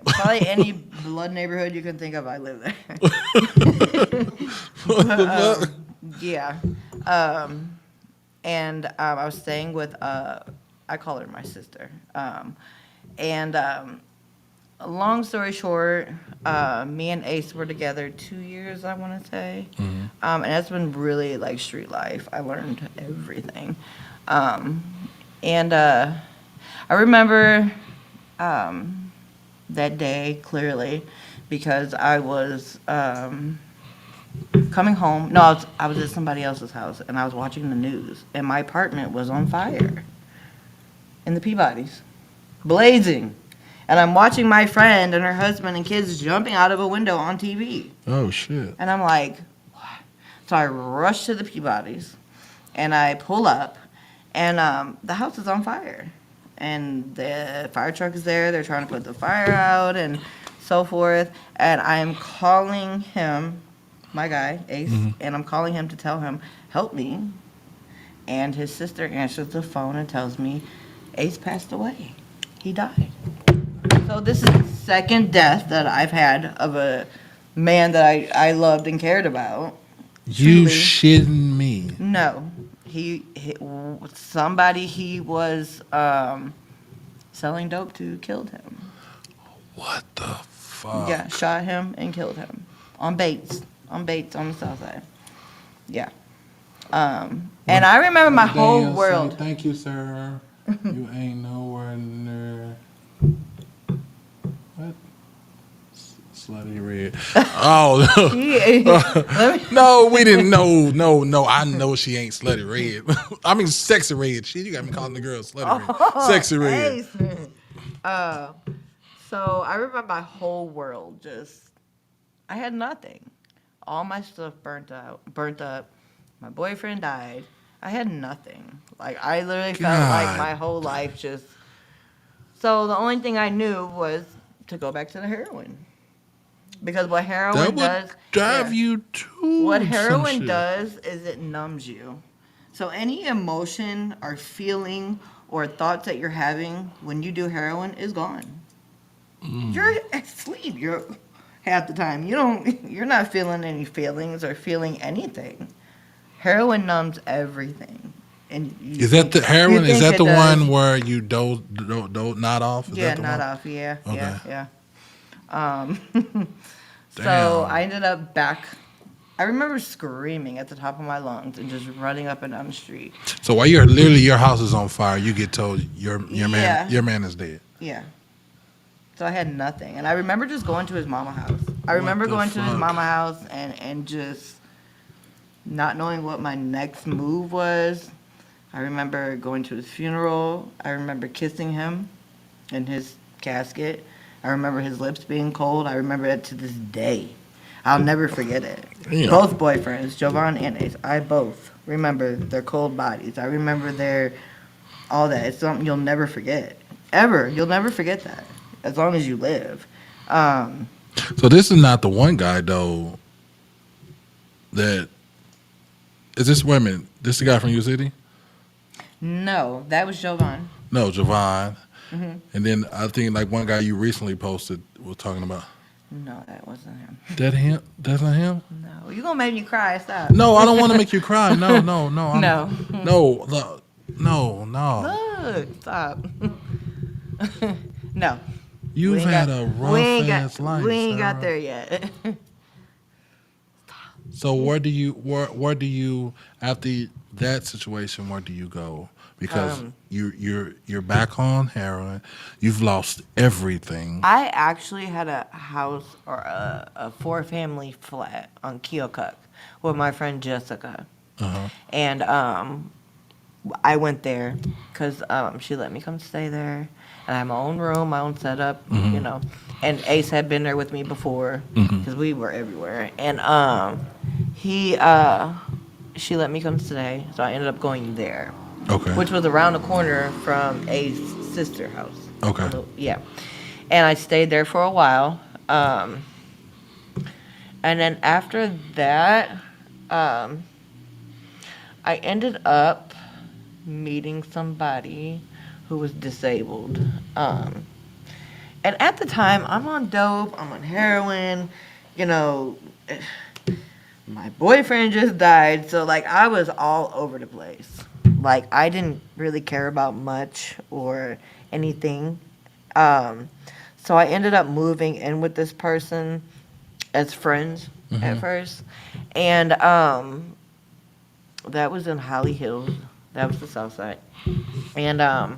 Probably any blood neighborhood you can think of, I live there. What the fuck? Yeah. And I was staying with, I call her my sister. Long story short, me and Ace were together 2 years, I want to say. And that's been really like street life. I learned everything. I remember that day clearly because I was coming home. No, I was at somebody else's house and I was watching the news and my apartment was on fire in the Peabodys, blazing. And I'm watching my friend and her husband and kids jumping out of a window on TV. Oh shit. And I'm like, what? So I rush to the Peabodys and I pull up and the house is on fire. And the fire truck is there. They're trying to put the fire out and so forth. And I'm calling him, my guy, Ace, and I'm calling him to tell him, help me. And his sister answers the phone and tells me, Ace passed away. He died. So this is the second death that I've had of a man that I loved and cared about. You Truly. shitting me? No, somebody he was selling dope to killed him. What the fuck? Yeah, shot him and killed him on Bates on the south side. Yeah. And I remember my whole Damn, world. Say, thank you, sir. You ain't nowhere near Slutty red. Oh Let me, no, we didn't. No. I know she ain't slutty red. I mean, sexy red. Shit, you got me calling the girl slutty red. Sexy red. hey, sir. Uh, so I remember my whole world just, I had nothing. All my stuff burnt up. My boyfriend died. I had nothing. Like, I literally felt like God. my whole life just, so the only thing I knew was to go back to the heroin. Because what heroin That would does, drive yeah. you to What some heroin shit. does is it numbs you. So any emotion or feeling or thoughts that you're having when you do heroin is gone. You're asleep. You're half the time. You're not feeling any feelings or feeling anything. Heroin numbs everything. And Is that the you heroin? Is think that it the does. one where you doze not off? Is Yeah, that the not one? off. Yeah, Okay. yeah. So Damn. I ended up back. I remember screaming at the top of my lungs and just running up and down the street. So while you're literally your house is on fire, you get told your Yeah. man is dead. Yeah. So I had nothing. And I remember just going to his mama house. I What remember the going to his fuck? mama house and just not knowing what my next move was. I remember going to his funeral. I remember kissing him in his casket. I remember his lips being cold. I remember it to this day. I'll never forget it. Yeah. Both boyfriends, Jovan and Ace, I both remember their cold bodies. I remember their all that. It's something you'll never forget. Ever. You'll never forget that. As long as you live. So this is not the one guy though. That is this women. This the guy from U City? No, that was Jovan. No, Javon. And then I think like one guy you recently posted was talking about. No, that wasn't him. That him? That's not him? No, you gonna make me cry. Stop. No, I don't want to make you cry. No. No. No. Look, stop. No. You've We ain't had got- a we ain't rough ass got, life. We ain't Sarah. got there yet. So where do you after that situation? Where do you go? Because you're back on heroin. You've lost everything. I actually had a house or a 4-family flat on Keokuk with my friend Jessica. Uh-huh. And I went there because she let me come stay there. And I have my own room, my own setup, you know. And Ace had been there with me before because we were everywhere. And she let me come stay, so I ended up going there. Okay. Which was around the corner from Ace's sister house. Okay. Yeah. And I stayed there for a while. And then after that, I ended up meeting somebody who was disabled. And at the time, I'm on dope, I'm on heroin, you know, my boyfriend just died, so like I was all over the place. Like I didn't really care about much or anything. So I ended up moving in with this person as friends at first. And that was in Holly Hills. That was the south side. And I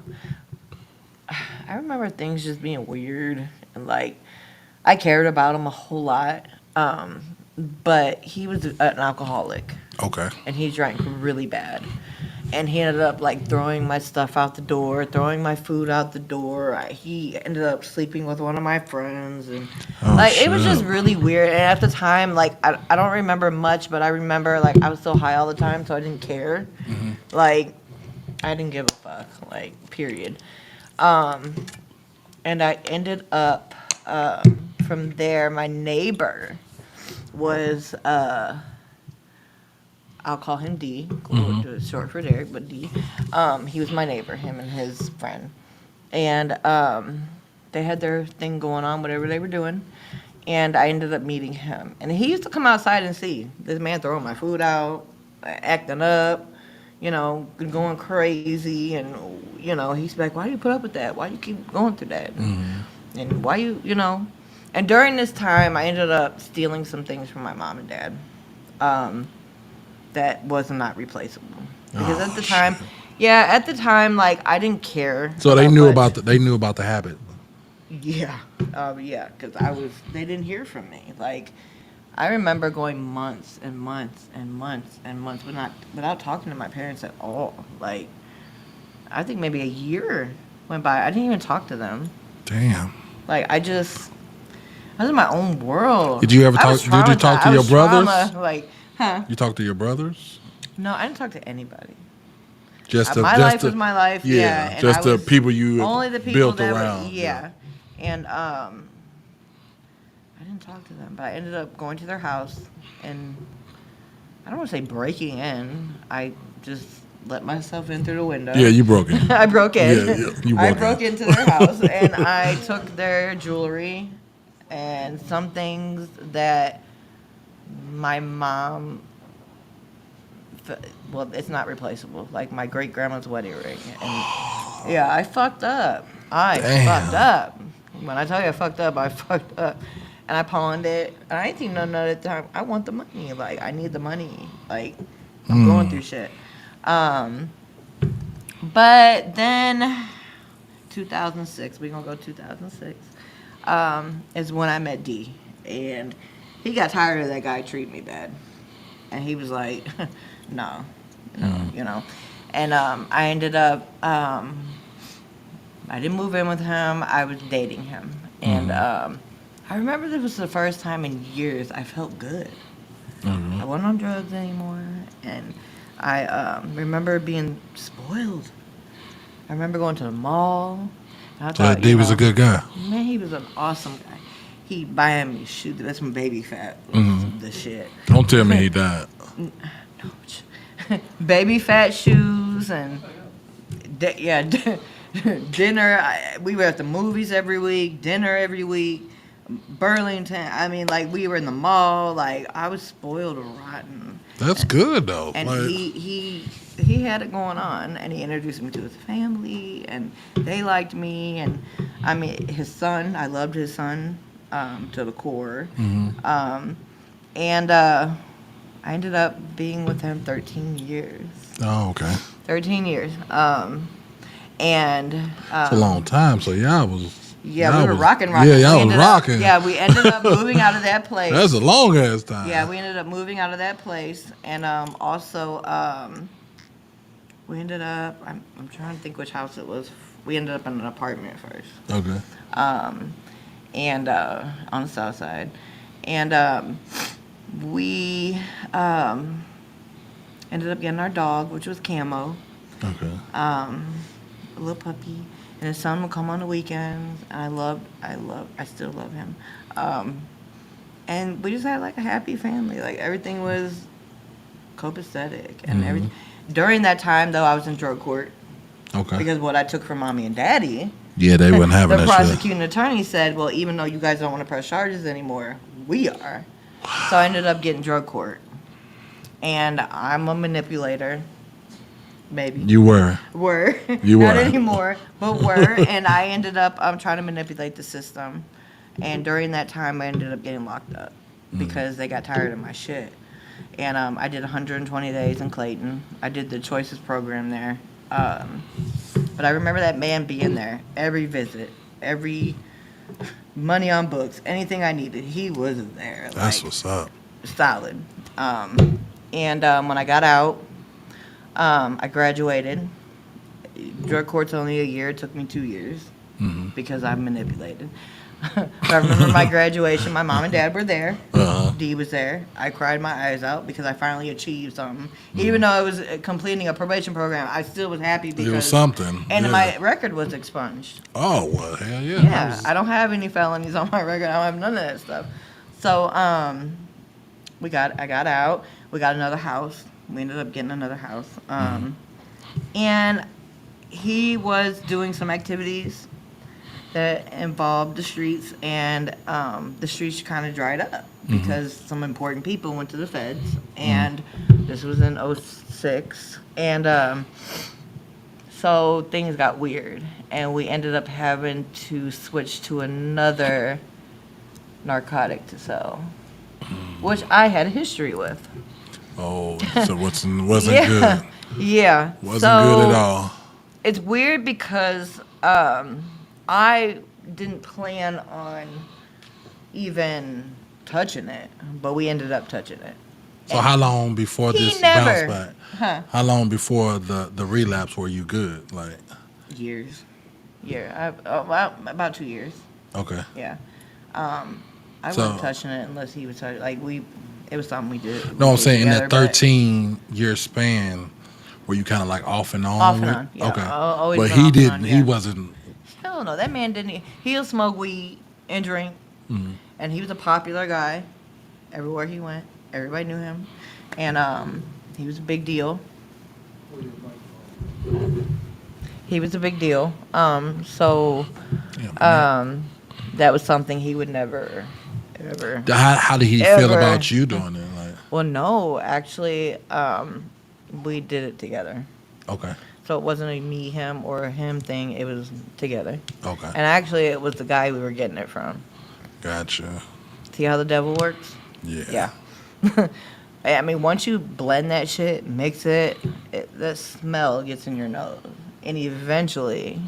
remember things just being weird and like I cared about him a whole lot. But he was an alcoholic Okay. and he drank really bad. And he ended up like throwing my stuff out the door, throwing my food out the door. He ended up sleeping with one of my friends, and it was just shit. really weird. And at the time, like I don't remember much, but I remember like I was so high all the time, so I didn't care. Like I didn't give a fuck. Like period. And I ended up from there. My neighbor was I'll call him D, short for Derek, but D. He was my neighbor, him and his friend. And they had their thing going on, whatever they were doing. And I ended up meeting him. And he used to come outside and see this man throwing my food out, acting up, you know, going crazy. And, you know, he's like, why do you put up with that? Why do you keep going through that? And why you know. And during this time, I ended up stealing some things from my mom and dad. That was not replaceable because at the time, like I didn't care. So they knew much. they knew about the habit. Yeah, yeah, because they didn't hear from me. Like, I remember going months and months and months and months without talking to my parents at all. Like, I think maybe a year went by. I didn't even talk to them. Damn. Like, I was in my own world. Did you ever I was talk? Did you talk traumatized. to I your was brothers? like, huh? You talk to your brothers? No, I didn't talk to anybody. Just My life the, was my life, yeah. and Just I the was people you only the people built that around. were, yeah. And I didn't talk to them, but I ended up going to their house, and I don't want to say breaking in. I just let myself in through the window. Yeah, you broke in. I broke in. Yeah, you I broke broke in. into their house, and I took their jewelry and some things that my mom. Well, it's not replaceable. Like my great grandma's wedding ring, and yeah, I fucked up. Damn. Fucked up. When I tell you I fucked up, I fucked up, and I pawned it. And I ain't think none of the time. I want the money. Like I need the money. Like I'm going through shit. But then 2006, we're gonna go 2006, is when I met D, and he got tired of that guy treating me bad, and he was like, no, you know, and I ended up, I didn't move in with him. I was dating him, and I remember this was the first time in years I felt good. I wasn't on drugs anymore, and I remember being spoiled. I remember going to the mall. And I So thought, D was a good guy. man, he was an awesome guy. He buying me shoes. That's some baby fat. The shit. Don't tell me he died. Baby fat shoes and dinner. We were at the movies every week. Dinner every week. Burlington. I mean, like we were in the mall. Like I was spoiled rotten. That's good though. And Like, he had it going on, and he introduced me to his family, and they liked me, and I mean his son. I loved his son to the core, and I ended up being with him 13 years. oh, okay. 13 years, and It's a long time. So y'all was. yeah, y'all we were was- rocking. Yeah, We y'all was ended up- rocking. yeah, we ended up moving out of that place. That's a long ass time. Yeah, we ended up moving out of that place, and also we ended up. I'm trying to think which house it was. We ended up in an apartment first, Okay. and on the south side, and we ended up getting our dog, which was Camo, Okay. a little puppy, and his son would come on the weekends. And I still love him. And we just had like a happy family. Like everything was copacetic and everything. During that time, though, I was in drug court Okay. because what I took from mommy and daddy, Yeah, they wasn't having the that shit. prosecuting attorney said, well, even though you guys don't want to press charges anymore, we are. So I ended up getting drug court. And I'm a manipulator. Maybe. You were. Were. You Not were. anymore, but were. And I ended up trying to manipulate the system. And during that time, I ended up getting locked up because they got tired of my shit. And I did 120 days in Clayton. I did the Choices program there. But I remember that man being there every visit, every money on books, anything I needed. He was there. That's like, what's up. solid. And when I got out, I graduated. Drug court's only a year. It took me 2 years because I manipulated. But I remember my graduation. My mom and dad were there. Dee was there. I cried my eyes out because I finally achieved something. Even though I was completing a probation program, I still was happy because It was something. And yeah. my record was expunged. Oh, well, hell yeah. Yeah, I don't have any felonies on my record. I don't have none of that stuff. So I got out. We got another house. We ended up getting another house. And he was doing some activities that involved the streets, and the streets kind of dried up because some important people went to the feds, and this was in 06. And so things got weird, and we ended up having to switch to another narcotic to sell, which I had a history with. Oh, so wasn't good. Yeah. Wasn't So good at all. it's weird because I didn't plan on even touching it, but we ended up touching it. So how long before He this never- bounce back? Huh? How long before the relapse were you good? Like, Years. Yeah, about 2 years. okay. Yeah. I So- wasn't touching it unless he was touching. Like it was something we did. No, I'm did saying in that together, but 13-year span, were you kind of like off and on? Off and with- on, yeah. Okay. Always But been he off and didn't. on, He yeah. wasn't. Hell no, that man didn't. He'll smoke weed and drink, and he was a popular guy. Everywhere he went, everybody knew him, and he was a big deal. He was a big deal. So that was something he would never, ever. How did he feel Ever. about you doing it? Like, Well, no, actually, we did it together. okay, So it wasn't a me, him, or a him thing. It was together. okay, And actually, it was the guy we were getting it from. gotcha. See how the devil works? Yeah. Yeah. I mean, once you blend that shit, mix it, that smell gets in your nose. And eventually,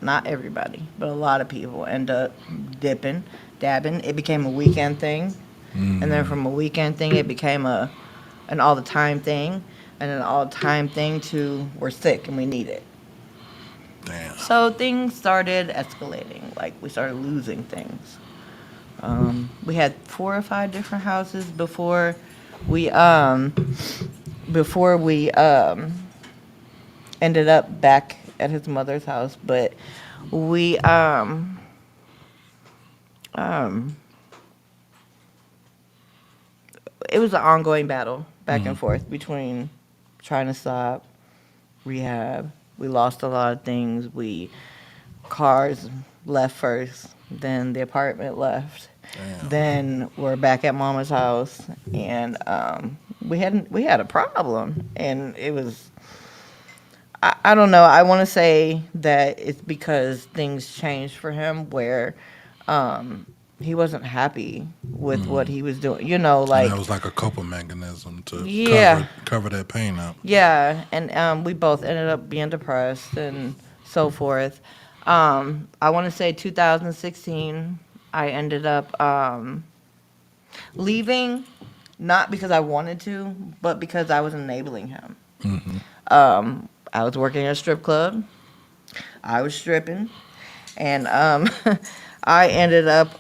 not everybody, but a lot of people end up dabbing. It became a weekend thing. And then from a weekend thing, it became an all the time thing. And an all the time thing to we're sick and we need it. Damn. So things started escalating. Like we started losing things. We had 4 or 5 different houses before we ended up back at his mother's house. But we it was an ongoing battle back and forth between trying to stop, rehab. We lost a lot of things. Cars left first, then the apartment left. Damn. Then we're back at Mama's house, and we had a problem, and it was. I don't know. I want to say that it's because things changed for him, where he wasn't happy with what he was doing. You know, like And that was like a coping mechanism to Yeah. cover that pain up. yeah, and we both ended up being depressed and so forth. I want to say 2016, I ended up leaving, not because I wanted to, but because I was enabling him. I was working at a strip club. I was stripping, and I ended up.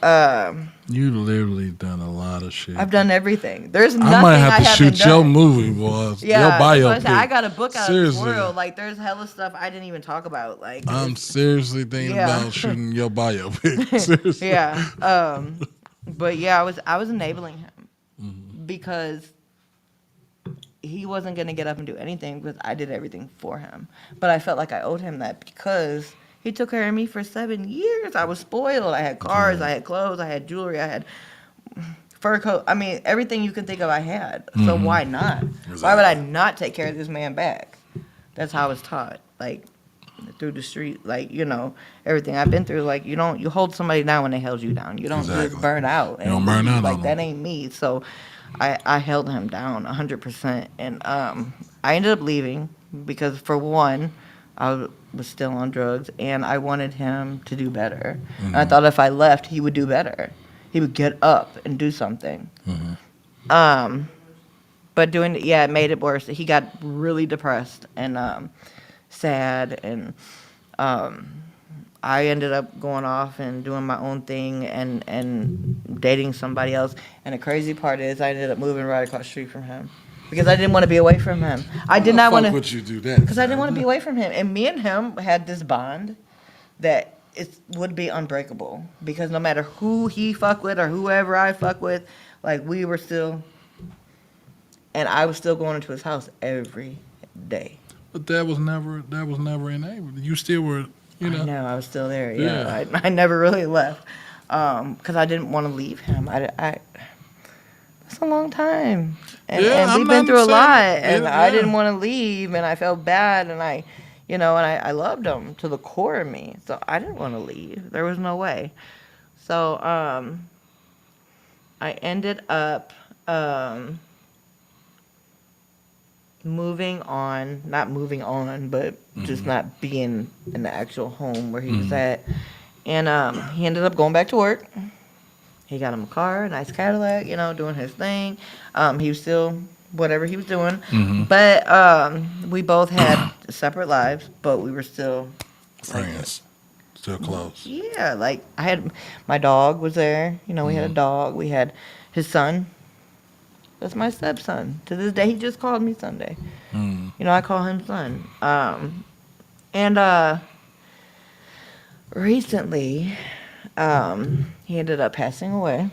You literally done a lot of shit. I've done everything. There's nothing I might have to haven't shoot your done. movie, boys. Yeah, Your that's bio. what I said. I pic. got a book out Seriously. of this world. Like, there's hella stuff I didn't even talk about. Like, I'm seriously thinking Yeah. about shooting your bio. pic. Seriously. yeah. But yeah, I was enabling him because he wasn't gonna get up and do anything because I did everything for him. But I felt like I owed him that because he took care of me for 7 years. I was spoiled. I had cars, I had clothes, I had jewelry, I had fur coat. I mean, everything you can think of I had. So why not? Why would I not take care of this man back? That's how I was taught. Like, through the street, like, you know, everything I've been through, like, you hold somebody down when they held you down. You don't Exactly. just burn out. You don't burn out Like, on that them. ain't me. So I held him down 100%. And I ended up leaving because, for one, I was still on drugs, and I wanted him to do better. And I thought if I left, he would do better. He would get up and do something. But it made it worse. He got really depressed and sad, and I ended up going off and doing my own thing and dating somebody else. And the crazy part is I ended up moving right across the street from him because I didn't want to be away from him. I did not want to. Would you do that? Because I didn't want to be away from him. And me and him had this bond that it would be unbreakable. Because no matter who he fuck with or whoever I fuck with, like, we were still, and I was still going into his house every day. But that was never enabled. You still were, you know. I know, I was still there. Yeah. Yeah, I never really left. Because I didn't want to leave him. It's a long time. And I'm we've been not through a saying- lot. And yeah, I yeah. didn't want to leave. And I felt bad. And I loved him to the core of me. So I didn't want to leave. There was no way. So I ended up not moving on, but just not being in the actual home where he was at. And he ended up going back to work. He got him a car, a nice Cadillac, doing his thing. He was still whatever he was doing. But we both had separate lives, but we were still Friends. Still close. yeah, like I had my dog was there. We had a dog. We had his son. That's my stepson. To this day, he just called me Sunday. I call him son. And recently, he ended up passing away.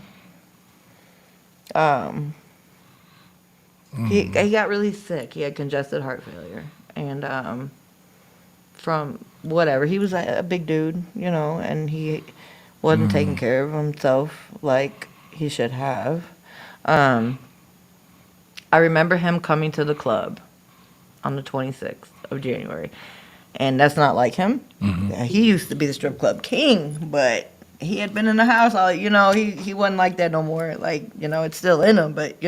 He got really sick. He had congested heart failure, and from whatever, he was a big dude, and he wasn't taking care of himself like he should have. I remember him coming to the club on the 26th of January, and that's not like him. He used to be the strip club king, but he had been in the house all, he wasn't like that no more. Like, it's still in him, but,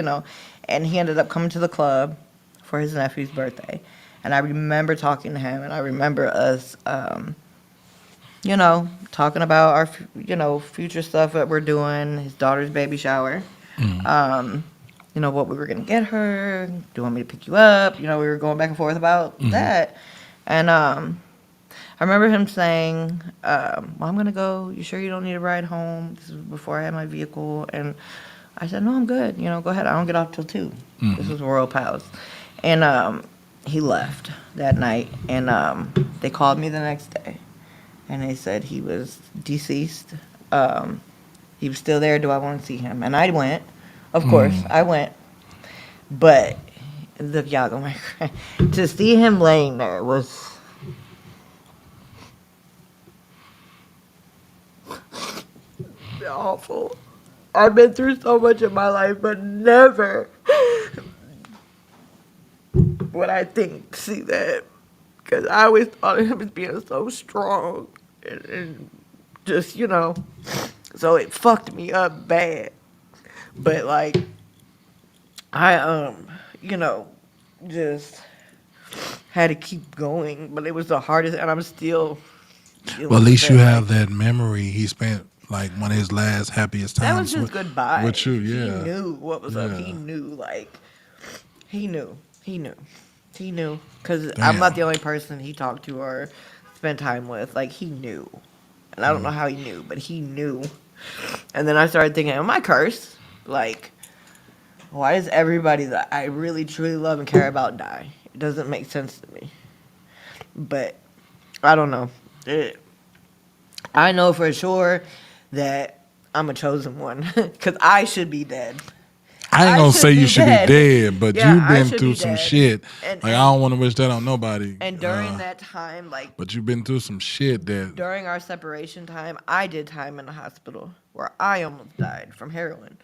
and he ended up coming to the club for his nephew's birthday. And I remember talking to him, and I remember us, talking about our, future stuff that we're doing, his daughter's baby shower. What we were going to get her. Do you want me to pick you up? We were going back and forth about that. And I remember him saying, well, I'm going to go. You sure you don't need a ride home? This was before I had my vehicle. And I said, no, I'm good. Go ahead. I don't get off till 2. This was Royal Palace. And he left that night. And they called me the next day. And they said he was deceased. He was still there. Do I want to see him? And I went. Of course, I went. But, look, y'all going to cry. To see him laying there was... awful. I've been through so much in my life, but never would I see that. Because I always thought of him as being so strong and just, so it fucked me up bad. But, like, I, just had to keep going. But it was the hardest, and I'm still dealing Well, at with least it. you have that memory. He spent like one of his last happiest That times was his goodbye. with you. Yeah, He knew what was up. Yeah. He knew, he knew. Because I'm not the only person he talked to or spent time with. Like, he knew. And I don't know how he knew, but he knew. And then I started thinking, am I cursed? Like, why does everybody that I really, truly love and care about die? It doesn't make sense to me. But, I don't know. I know for sure that I'm a chosen one. Because I should be dead. I ain't gonna say you should be dead, but Yeah, you've I been should through be some dead. shit. And- Like, I don't want to wish that on nobody. And during that time, but you've been through some shit that. during our separation time, I did time in the hospital where I almost died from heroin.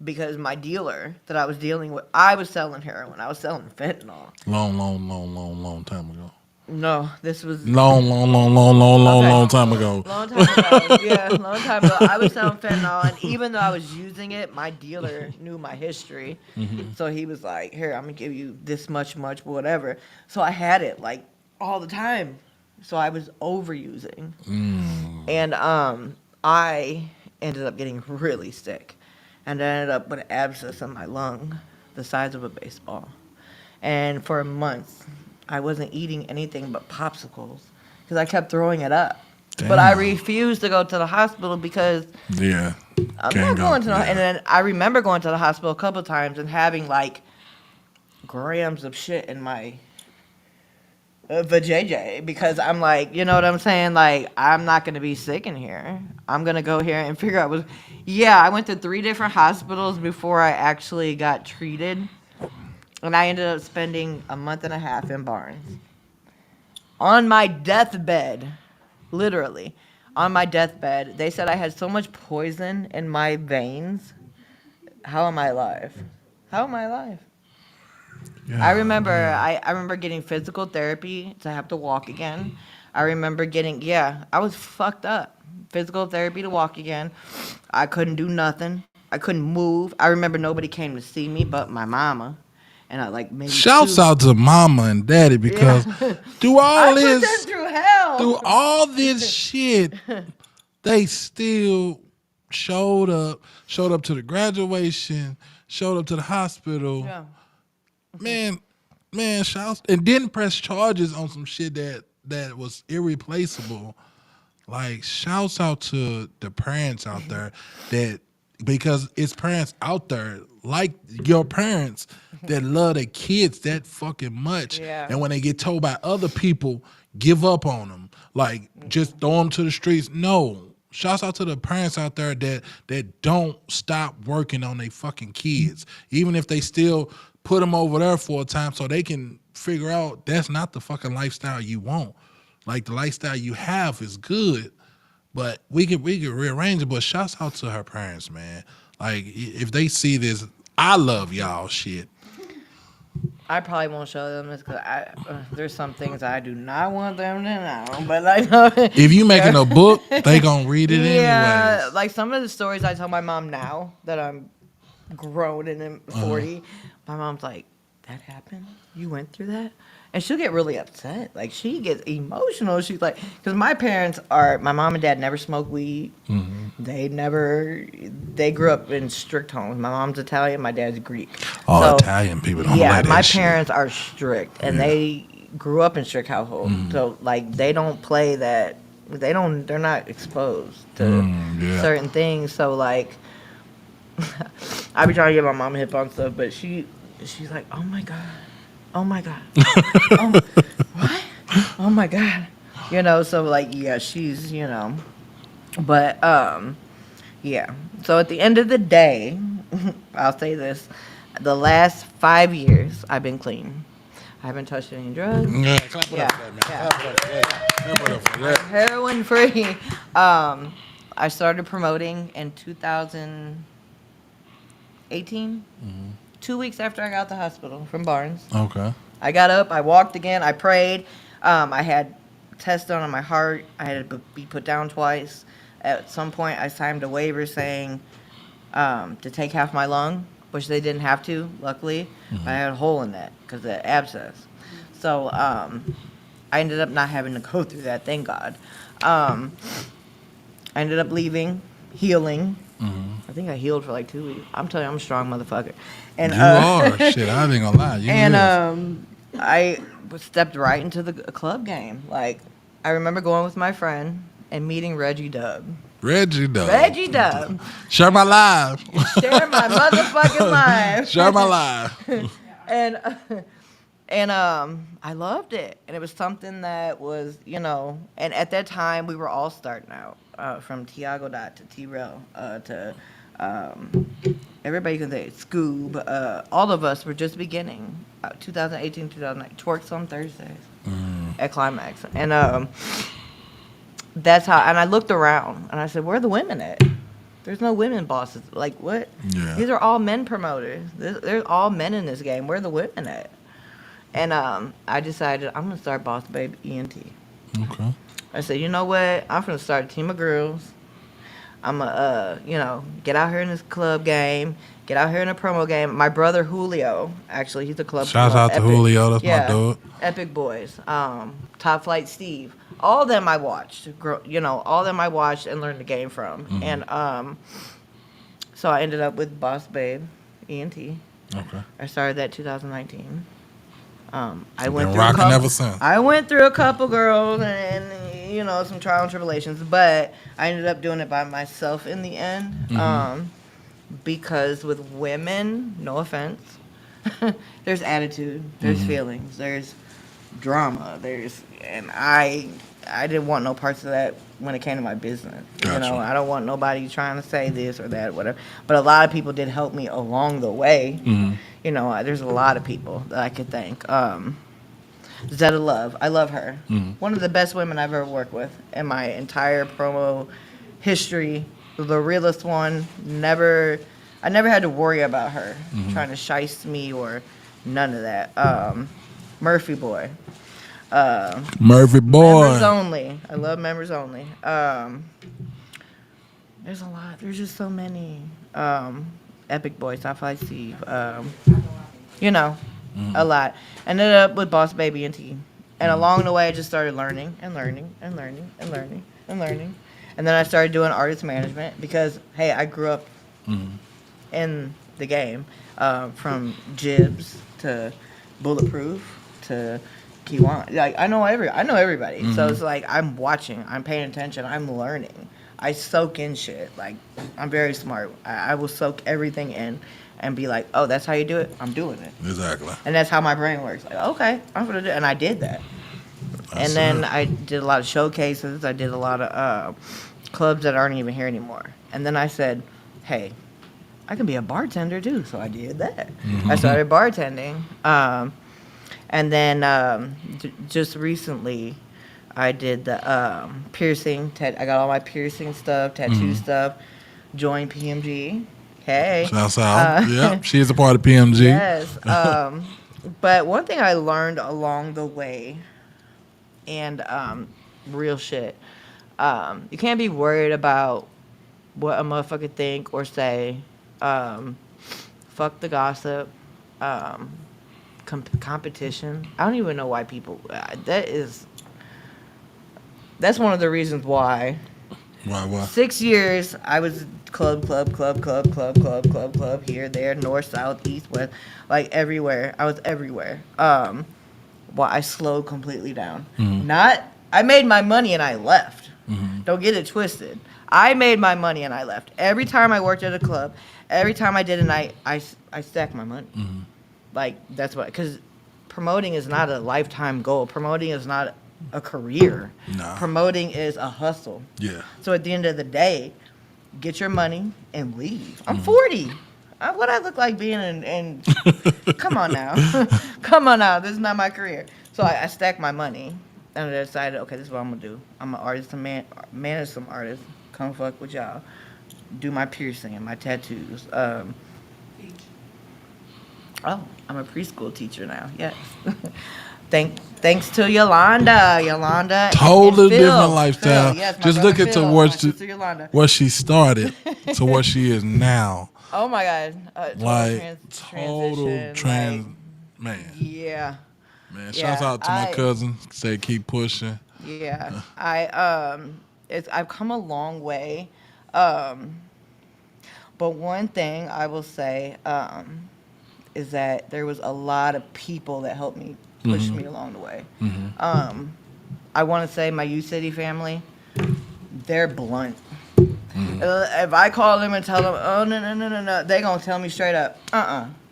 Because my dealer that I was dealing with, I was selling heroin. I was selling fentanyl. Long time ago. No, this was... Long time ago. Long time ago. Yeah, long time ago. I was selling fentanyl, and even though I was using it, my dealer knew my history. So he was like, here, I'm going to give you this much, whatever. So I had it, like, all the time. So I was overusing. And I ended up getting really sick. And I ended up with an abscess in my lung, the size of a baseball. And for months, I wasn't eating anything but popsicles because I kept throwing it up. Damn. But I refused to go to the hospital because Yeah. I'm not going to the And then I remember going to the hospital a couple of times and having like grams of shit in my vajayjay because I'm like, you know what I'm saying? Like, I'm not going to be sick in here. I'm going to go here and figure out I went to 3 different hospitals before I actually got treated. And I ended up spending a month and a half in Barnes. On my deathbed, literally, on my deathbed, they said I had so much poison in my veins. How am I alive? How am I alive? Yeah, I remember getting physical therapy to have to walk again. I remember getting, I was fucked up. Physical therapy to walk again. I couldn't do nothing. I couldn't move. I remember nobody came to see me but my mama. And I like maybe Shouts out to mama and daddy because through all I put them this, through hell. through all this shit, they still showed up to the graduation, showed up to the hospital. Yeah. Man, shouts and didn't press charges on some shit that was irreplaceable. Like, shouts out to the parents out there that because it's parents out there like your parents that love their kids that fucking much, Yeah. and when they get told by other people, give up on them, like just throw them to the streets. No, shouts out to the parents out there that don't stop working on their fucking kids, even if they still put them over there for a time so they can figure out that's not the fucking lifestyle you want. Like, the lifestyle you have is good, but we could rearrange it. But shouts out to her parents, man. Like, if they see this, I love y'all shit. I probably won't show them this because there's some things I do not want them to know. But like, If you making a book, they gonna read it yeah, anyways. like some of the stories I tell my mom now that I'm grown and in 40, my mom's like, "That happened? You went through that?" And she'll get really upset. Like, she gets emotional. She's like, because my mom and dad never smoked weed. They grew up in strict homes. My mom's Italian, my dad's Greek. All Italian people don't Yeah, like that my shit. parents are strict, and they grew up in strict households. So, like, they don't play that. They're not exposed to certain things. So, like, I be trying to get my mom hip on stuff, but she's like, "Oh my god, oh my god, oh, what? Oh my god," So like, yeah, she's but yeah. So at the end of the day, I'll say this: the last 5 years, I've been clean. I haven't touched any drugs. Yeah, clap it up for that, man. Yeah. Clap it up for that. Clap it up for that. Heroin free. I started promoting in 2018. 2 weeks after I got out the hospital from Barnes. Okay. I got up, I walked again, I prayed. I had tests done on my heart. I had to be put down twice. At some point, I signed a waiver saying to take half my lung, which they didn't have to, luckily. But I had a hole in that because of the abscess. So I ended up not having to go through that, thank God. I ended up leaving, healing. I think I healed for like 2 weeks. I'm telling you, I'm a strong motherfucker. And You are. Shit, I ain't gonna lie. You and is. I stepped right into the club game. Like, I remember going with my friend and meeting Reggie Dub. Reggie Dub. Share my live. Share my motherfucking life. Share my live. And I loved it. And it was something that was, and at that time we were all starting out, from Tiago Dot to T-Rail, to everybody you can say, Scoob. All of us were just beginning. 2018, 2019, Twerks on Thursdays at Climax. And that's how, and I looked around and I said, where are the women at? There's no women bosses. Like, what? Yeah. These are all men promoters. There's all men in this game. Where are the women at? And I decided I'm going to start Boss Babe ENT. Okay. I said, you know what? I'm going to start a team of girls. I'm going to, get out here in this club game, get out here in a promo game. My brother Julio, actually, he's a club. Shouts out to Julio. That's my dude. Epic Boys. Top Flight Steve. All of them I watched. All of them I watched and learned the game from. And so I ended up with Boss Babe ENT. Okay. I started that 2019. I Been rocking ever since. I went through a couple girls and some trial and tribulations, but I ended up doing it by myself in the end. Because with women, no offense, there's attitude, there's feelings, there's drama, and I didn't want no parts of that when it came to my business. Gotcha. I don't want nobody trying to say this or that, whatever. But a lot of people did help me along the way. There's a lot of people that I could thank. Zeta Love, I love her. One of the best women I've ever worked with in my entire promo history. The realest one. I never had to worry about her trying to shiest me or none of that. Murphy Boy. Murphy Boy. Members only. I love members only. There's a lot. There's just so many. Epic Boy, Top 5 Steve. A lot. Ended up with Boss Baby and T. And along the way, I just started learning and learning and learning and learning and learning. And then I started doing artist management because, hey, I grew up in the game, from Jibs to Bulletproof to Kiwan. Like I know everybody. So it's like I'm watching, I'm paying attention, I'm learning. I soak in shit. Like I'm very smart. I will soak everything in and be like, oh, that's how you do it. I'm doing it. Exactly. And that's how my brain works. Like, okay, I'm gonna do it. And I did that. And then I did a lot of showcases. I did a lot of clubs that aren't even here anymore. And then I said, hey, I can be a bartender too. So I did that. I started bartending. And then just recently, I did the piercing. I got all my piercing stuff, tattoo stuff. Joined PMG. Hey. Shouts out. Yep, she is a part of PMG. Yes. But one thing I learned along the way, and real shit, you can't be worried about what a motherfucker think or say. Fuck the gossip. Competition. I don't even know why people. That's one of the reasons why. Why? 6 years I was club here, there, north, south, east, west, like everywhere. I was everywhere. Well, I slowed completely down. I made my money and I left. Don't get it twisted. I made my money and I left. Every time I worked at a club, every time I did a night, I stacked my money. Like that's what, because promoting is not a lifetime goal. Promoting is not a career. Nah. Promoting is a hustle. Yeah. So at the end of the day, get your money and leave. I'm 40. What I look like being in come on now. Come on now. This is not my career. So I stacked my money and I decided, okay, this is what I'm going to do. I'm an artist and manage some artists. Come fuck with y'all. Do my piercing and my tattoos. Oh, I'm a preschool teacher now. Yes. Thanks to Yolanda. Totally and Phil. different lifestyle. Phil, yes, my Just brother look at Phil, to my sister Yolanda. where she started to where she is now. Oh my God. Like Transition, man. Yeah. Man, Yeah, shouts out to my cousin. Say keep pushing. Yeah. I've come a long way. But one thing I will say is that there was a lot of people that helped me push me along the way. I want to say my U City family, they're blunt. If I call them and tell them, oh, no, they going to tell me straight up,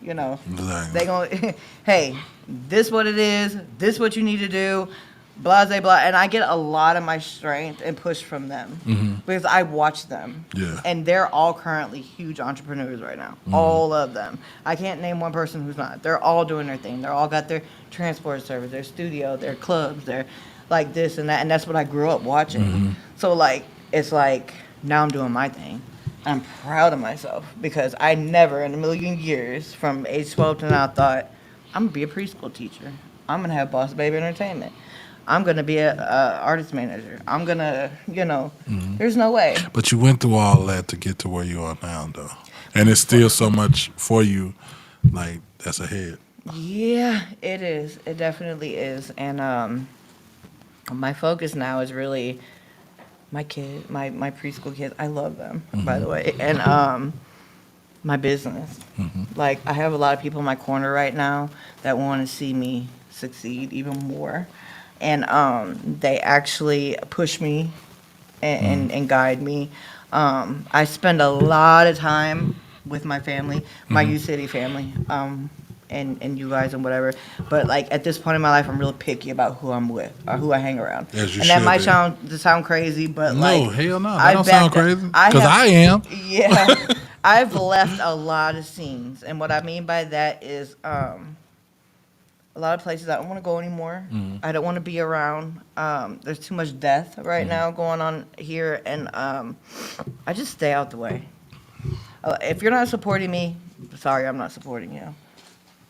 you know. Exactly. They going to, hey, this what it is, this what you need to do, blah, blah, blah. And I get a lot of my strength and push from them because I watch them. Yeah. And they're all currently huge entrepreneurs right now. All of them. I can't name one person who's not. They're all doing their thing. They're all got their transport service, their studio, their clubs, their like this and that. And that's what I grew up watching. So like, it's like, now I'm doing my thing. I'm proud of myself because I never in a million years from age 12 to now thought, I'm going to be a preschool teacher. I'm going to have Boss Baby Entertainment. I'm going to be a artist manager. I'm going to, there's no way. But you went through all that to get to where you are now, though. And it's still so much for you, like, that's ahead. Yeah, it is. It definitely is. And my focus now is really my kid, my preschool kids. I love them, by the way. And my business. Like, I have a lot of people in my corner right now that want to see me succeed even more. And they actually push me and guide me. I spend a lot of time with my family, my U City family, and you guys and whatever. But like at this point in my life, I'm real picky about who I'm with or who I hang around. As you and that should might be. sound crazy, but No, like hell no. That don't sound crazy. Because have- I am. Yeah, I've left a lot of scenes, and what I mean by that is a lot of places I don't want to go anymore. I don't want to be around. There's too much death right now going on here, and I just stay out the way. If you're not supporting me, sorry, I'm not supporting you.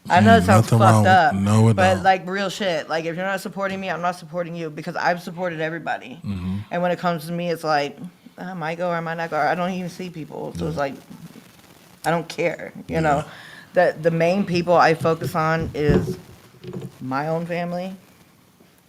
I know it sounds Nothing wrong fucked up, no, it but don't. like real shit. Like if you're not supporting me, I'm not supporting you because I've supported everybody. And when it comes to me, it's like I might go or I might not go. I don't even see people, so it's like I don't care. You know, that the main people I focus on is my own family,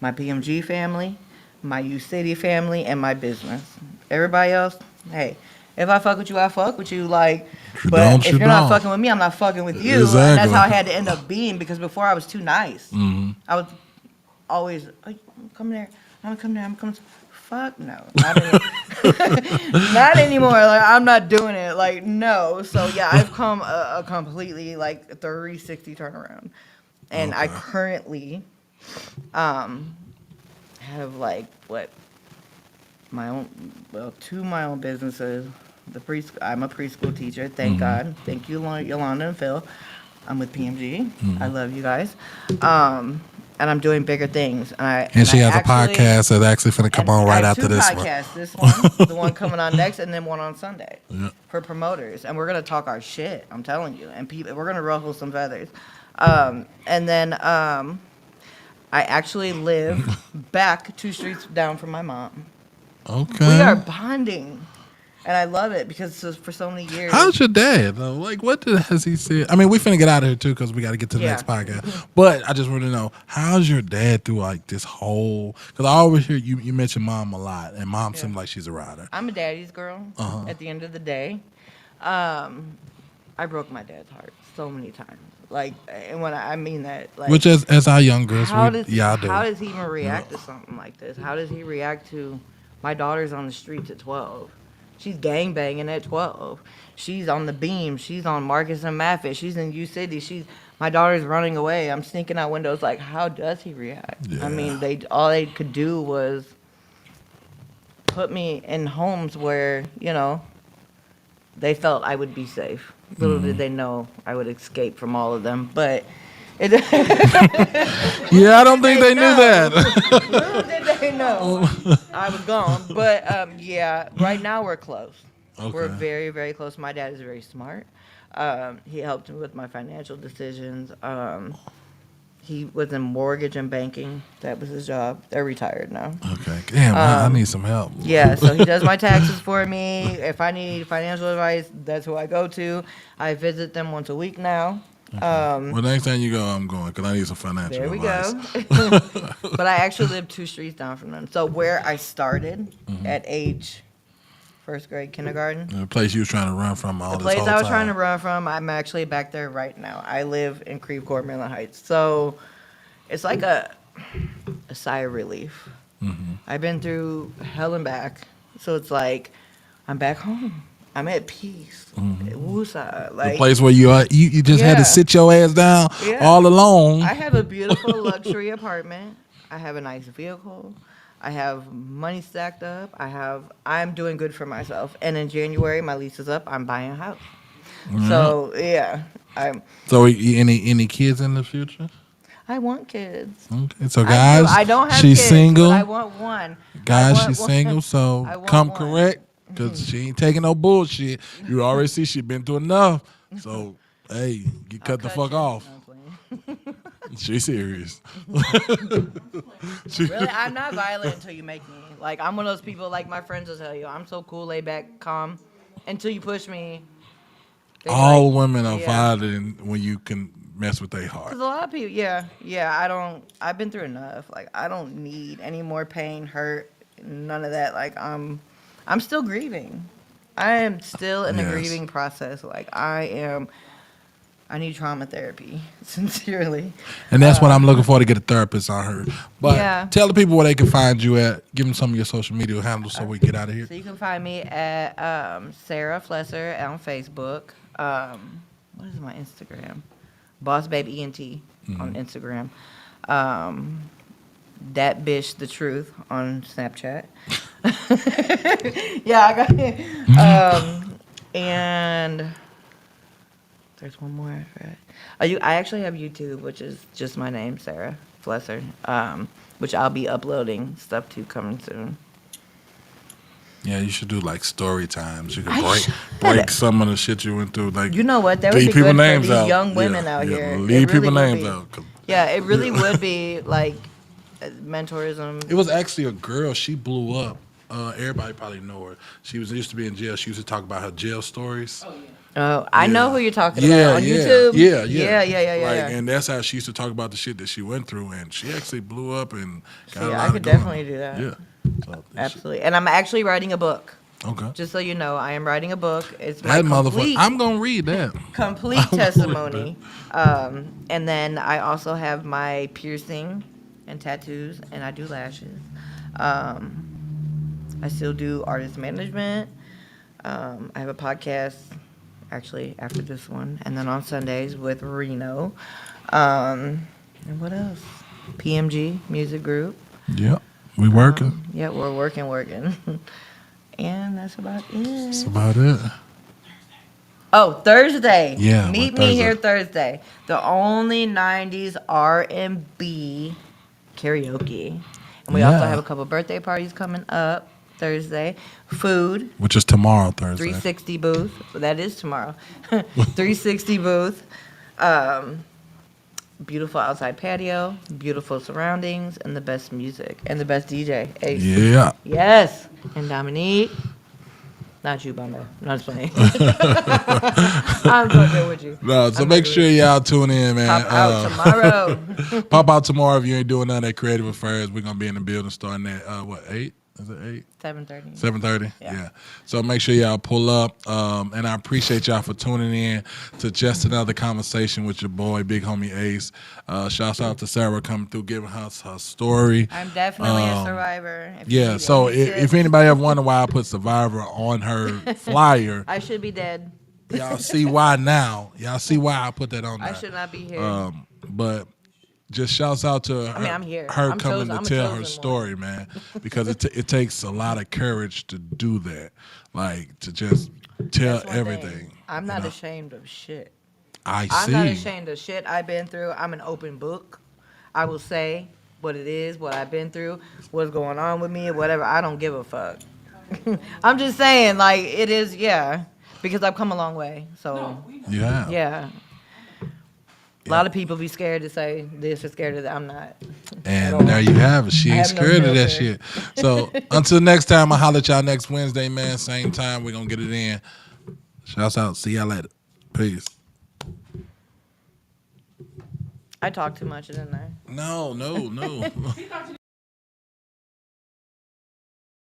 my PMG family, my U City family, and my business. Everybody else, hey, if I fuck with you, I fuck with you. Like, If you but don't, if you you're not don't. fucking with me, I'm not fucking with you. Exactly. And that's how I had to end up being because before I was too nice. Mm-hmm. I was always, oh, come there, I'm coming there, I'm coming. Fuck no, not anymore. Not anymore. Like I'm not doing it. Like no. So yeah, I've come a completely like 360 turnaround, and I Okay. currently have like what my own, well, two of my own businesses. I'm a preschool teacher. Thank God. Thank you, Yolanda and Phil. I'm with PMG. I love you guys. And I'm doing bigger things. And she I has actually, a podcast that's actually finna come and on right I have after two this one. podcasts. This one, the one coming on next, and then one on Sunday Yeah. for promoters. And we're gonna talk our shit. I'm telling you. And people, we're gonna ruffle some feathers. And then I actually live back 2 streets down from my mom. Okay. We are bonding, and I love it because for so many years. How's your dad though? Like, has he said? I mean, we finna get out of here too because we got to get to the Yeah. next podcast. But I just want to know, how's your dad through like this whole? Because I always hear you mention mom a lot, and mom seems like she's a rider. I'm a daddy's girl. At the end of the day, I broke my dad's heart so many times. Like, and when I mean that, like, Which as our young girls, how I do. does he even react to something like this? How does he react to my daughter's on the streets at 12? She's gangbanging at 12. She's on the beam. She's on Marcus and Maffitt. She's in U City. My daughter's running away. I'm sneaking out windows. Like, how does he react? Yeah. I mean, all they could do was put me in homes where, they felt I would be safe. Little did they know I would escape from all of them. But Yeah, I don't think they knew that. little did they know I was gone. But yeah, right now we're close. We're Okay. very, very close. My dad is very smart. He helped me with my financial decisions. He was in mortgage and banking. That was his job. They're retired now. Okay. Damn, I need some help. Yeah, so he does my taxes for me. If I need financial advice, that's who I go to. I visit them once a week now. Well, next time you go, I'm going because I need some financial There we advice. go. But I actually live 2 streets down from them. So where I started at age first grade, kindergarten, The place you was trying to run from all the this place whole I was time. trying to run from, I'm actually back there right now. I live in Creve Coeur, Maryland Heights. So it's like a sigh of relief. I've been through hell and back. So it's like I'm back home. I'm at peace. Woosah. The Like, place where you just had to Yeah. sit your ass down Yeah. all alone. I have a beautiful luxury apartment. I have a nice vehicle. I have money stacked up. I'm doing good for myself. And in January, my lease is up. I'm buying a house. So yeah, So any kids in the future? I want kids. Okay. So I do. guys, I don't have she's kids, single. but I want one. Guys, I want she's one. single. So I want come one. correct because she ain't taking no bullshit. You already see she been through enough. So hey, you cut the fuck you. off. No, I'm playing. She's serious. Really, I'm not violent until you make me. Like, I'm one of those people, like my friends will tell you, I'm so cool, laid back, calm. Until you push me. they be All like, women are yeah. violent when you can mess with their heart. Because a lot of people, I've been through enough. Like, I don't need any more pain, hurt, none of that. Like, I'm still grieving. I am still in the Yes. grieving process. Like, I need trauma therapy, sincerely. And that's what I'm looking for to get a therapist on her. But Yeah. tell the people where they can find you at. Give them some of your social media handles so we get out of here. So you can find me at Sara Flesser on Facebook. What is my Instagram? Boss Baby ENT on Instagram. That bitch the truth on Snapchat. Yeah, I got it. And there's one more I forgot. I actually have YouTube, which is just my name, Sara Flesser, which I'll be uploading stuff to coming soon. Yeah, you should do like story times. You can I break some of the shit you went through. Like You know what? That would leave be people good for names these out. young women out here. It Leave really people would names be. out. 'Cause Yeah, it really would be like mentorism. it was actually a girl. She blew up. Everybody probably know her. She used to be in jail. She used to talk about her jail stories. Oh, I know who you're talking Yeah, about on YouTube. Yeah. Yeah. And that's how she used to talk about the shit that she went through. And she actually blew up and got a Yeah, lot I of could going definitely on. do that. Yeah. Absolutely. And I'm actually writing a book. Okay. Just so you know, I am writing a book. It's my That motherfucker. complete, I'm gonna read that. complete testimony. And then I also have my piercing and tattoos, and I do lashes. I still do artist management. I have a podcast, actually, after this one, and then on Sundays with Reno. And what else? PMG Music Group. Yep. We working. Yeah, we're working. And that's about it. That's about it. Oh, Thursday. Yeah, Meet what, me here Thursday. The only 90s R&B karaoke. And we also Yeah. have a couple birthday parties coming up Thursday. Food, Which is tomorrow, Thursday. 360 booth. That is tomorrow. 360 booth. Beautiful outside patio, beautiful surroundings, and the best music and the best DJ. Ace. Yeah. Yes. And Dominique. Not you, Bummer. Not just playing. I'm fucking with you. No, so I'm make fucking sure y'all tune in, man. Pop out tomorrow. Pop out tomorrow if you ain't doing nothing at Creative Affairs. We're gonna be in the building starting at 8? Is it 8? 7:30. 7:30? Yeah. Yeah. So make sure y'all pull up. And I appreciate y'all for tuning in to Just Another Conversation with your boy, Big Homie Ace. Shouts out to Sara coming through, giving us her story. I'm definitely a survivor. If you Yeah, need so any tips. if anybody ever wonder why I put Survivor on her flyer, I should be dead. y'all see why now. Y'all see why I put that on there. I should not be here. But just shouts out to her, I'm here. her I'm coming chosen. to I'm a tell chosen her one. story, man, because it takes a lot of courage to do that, like to just tell That's one everything. thing. I'm you not know? ashamed of shit. I'm I'm not ashamed of shit I've been through. I'm an open book. I will say what it is, what I've been through, what's going on with me, whatever. I don't give a fuck. I'm just saying, like, it is, yeah, because I've come a long way. So, Yeah. yeah. A lot of people be scared to say this or scared of that. I'm not. And there you have it. She I ain't have no scared of that filter. shit. So until next time, I'll holler at y'all next Wednesday, man. Same time. We're going to get it in. Shouts out. See y'all later. Peace. I talk too much, didn't I? No. He thought you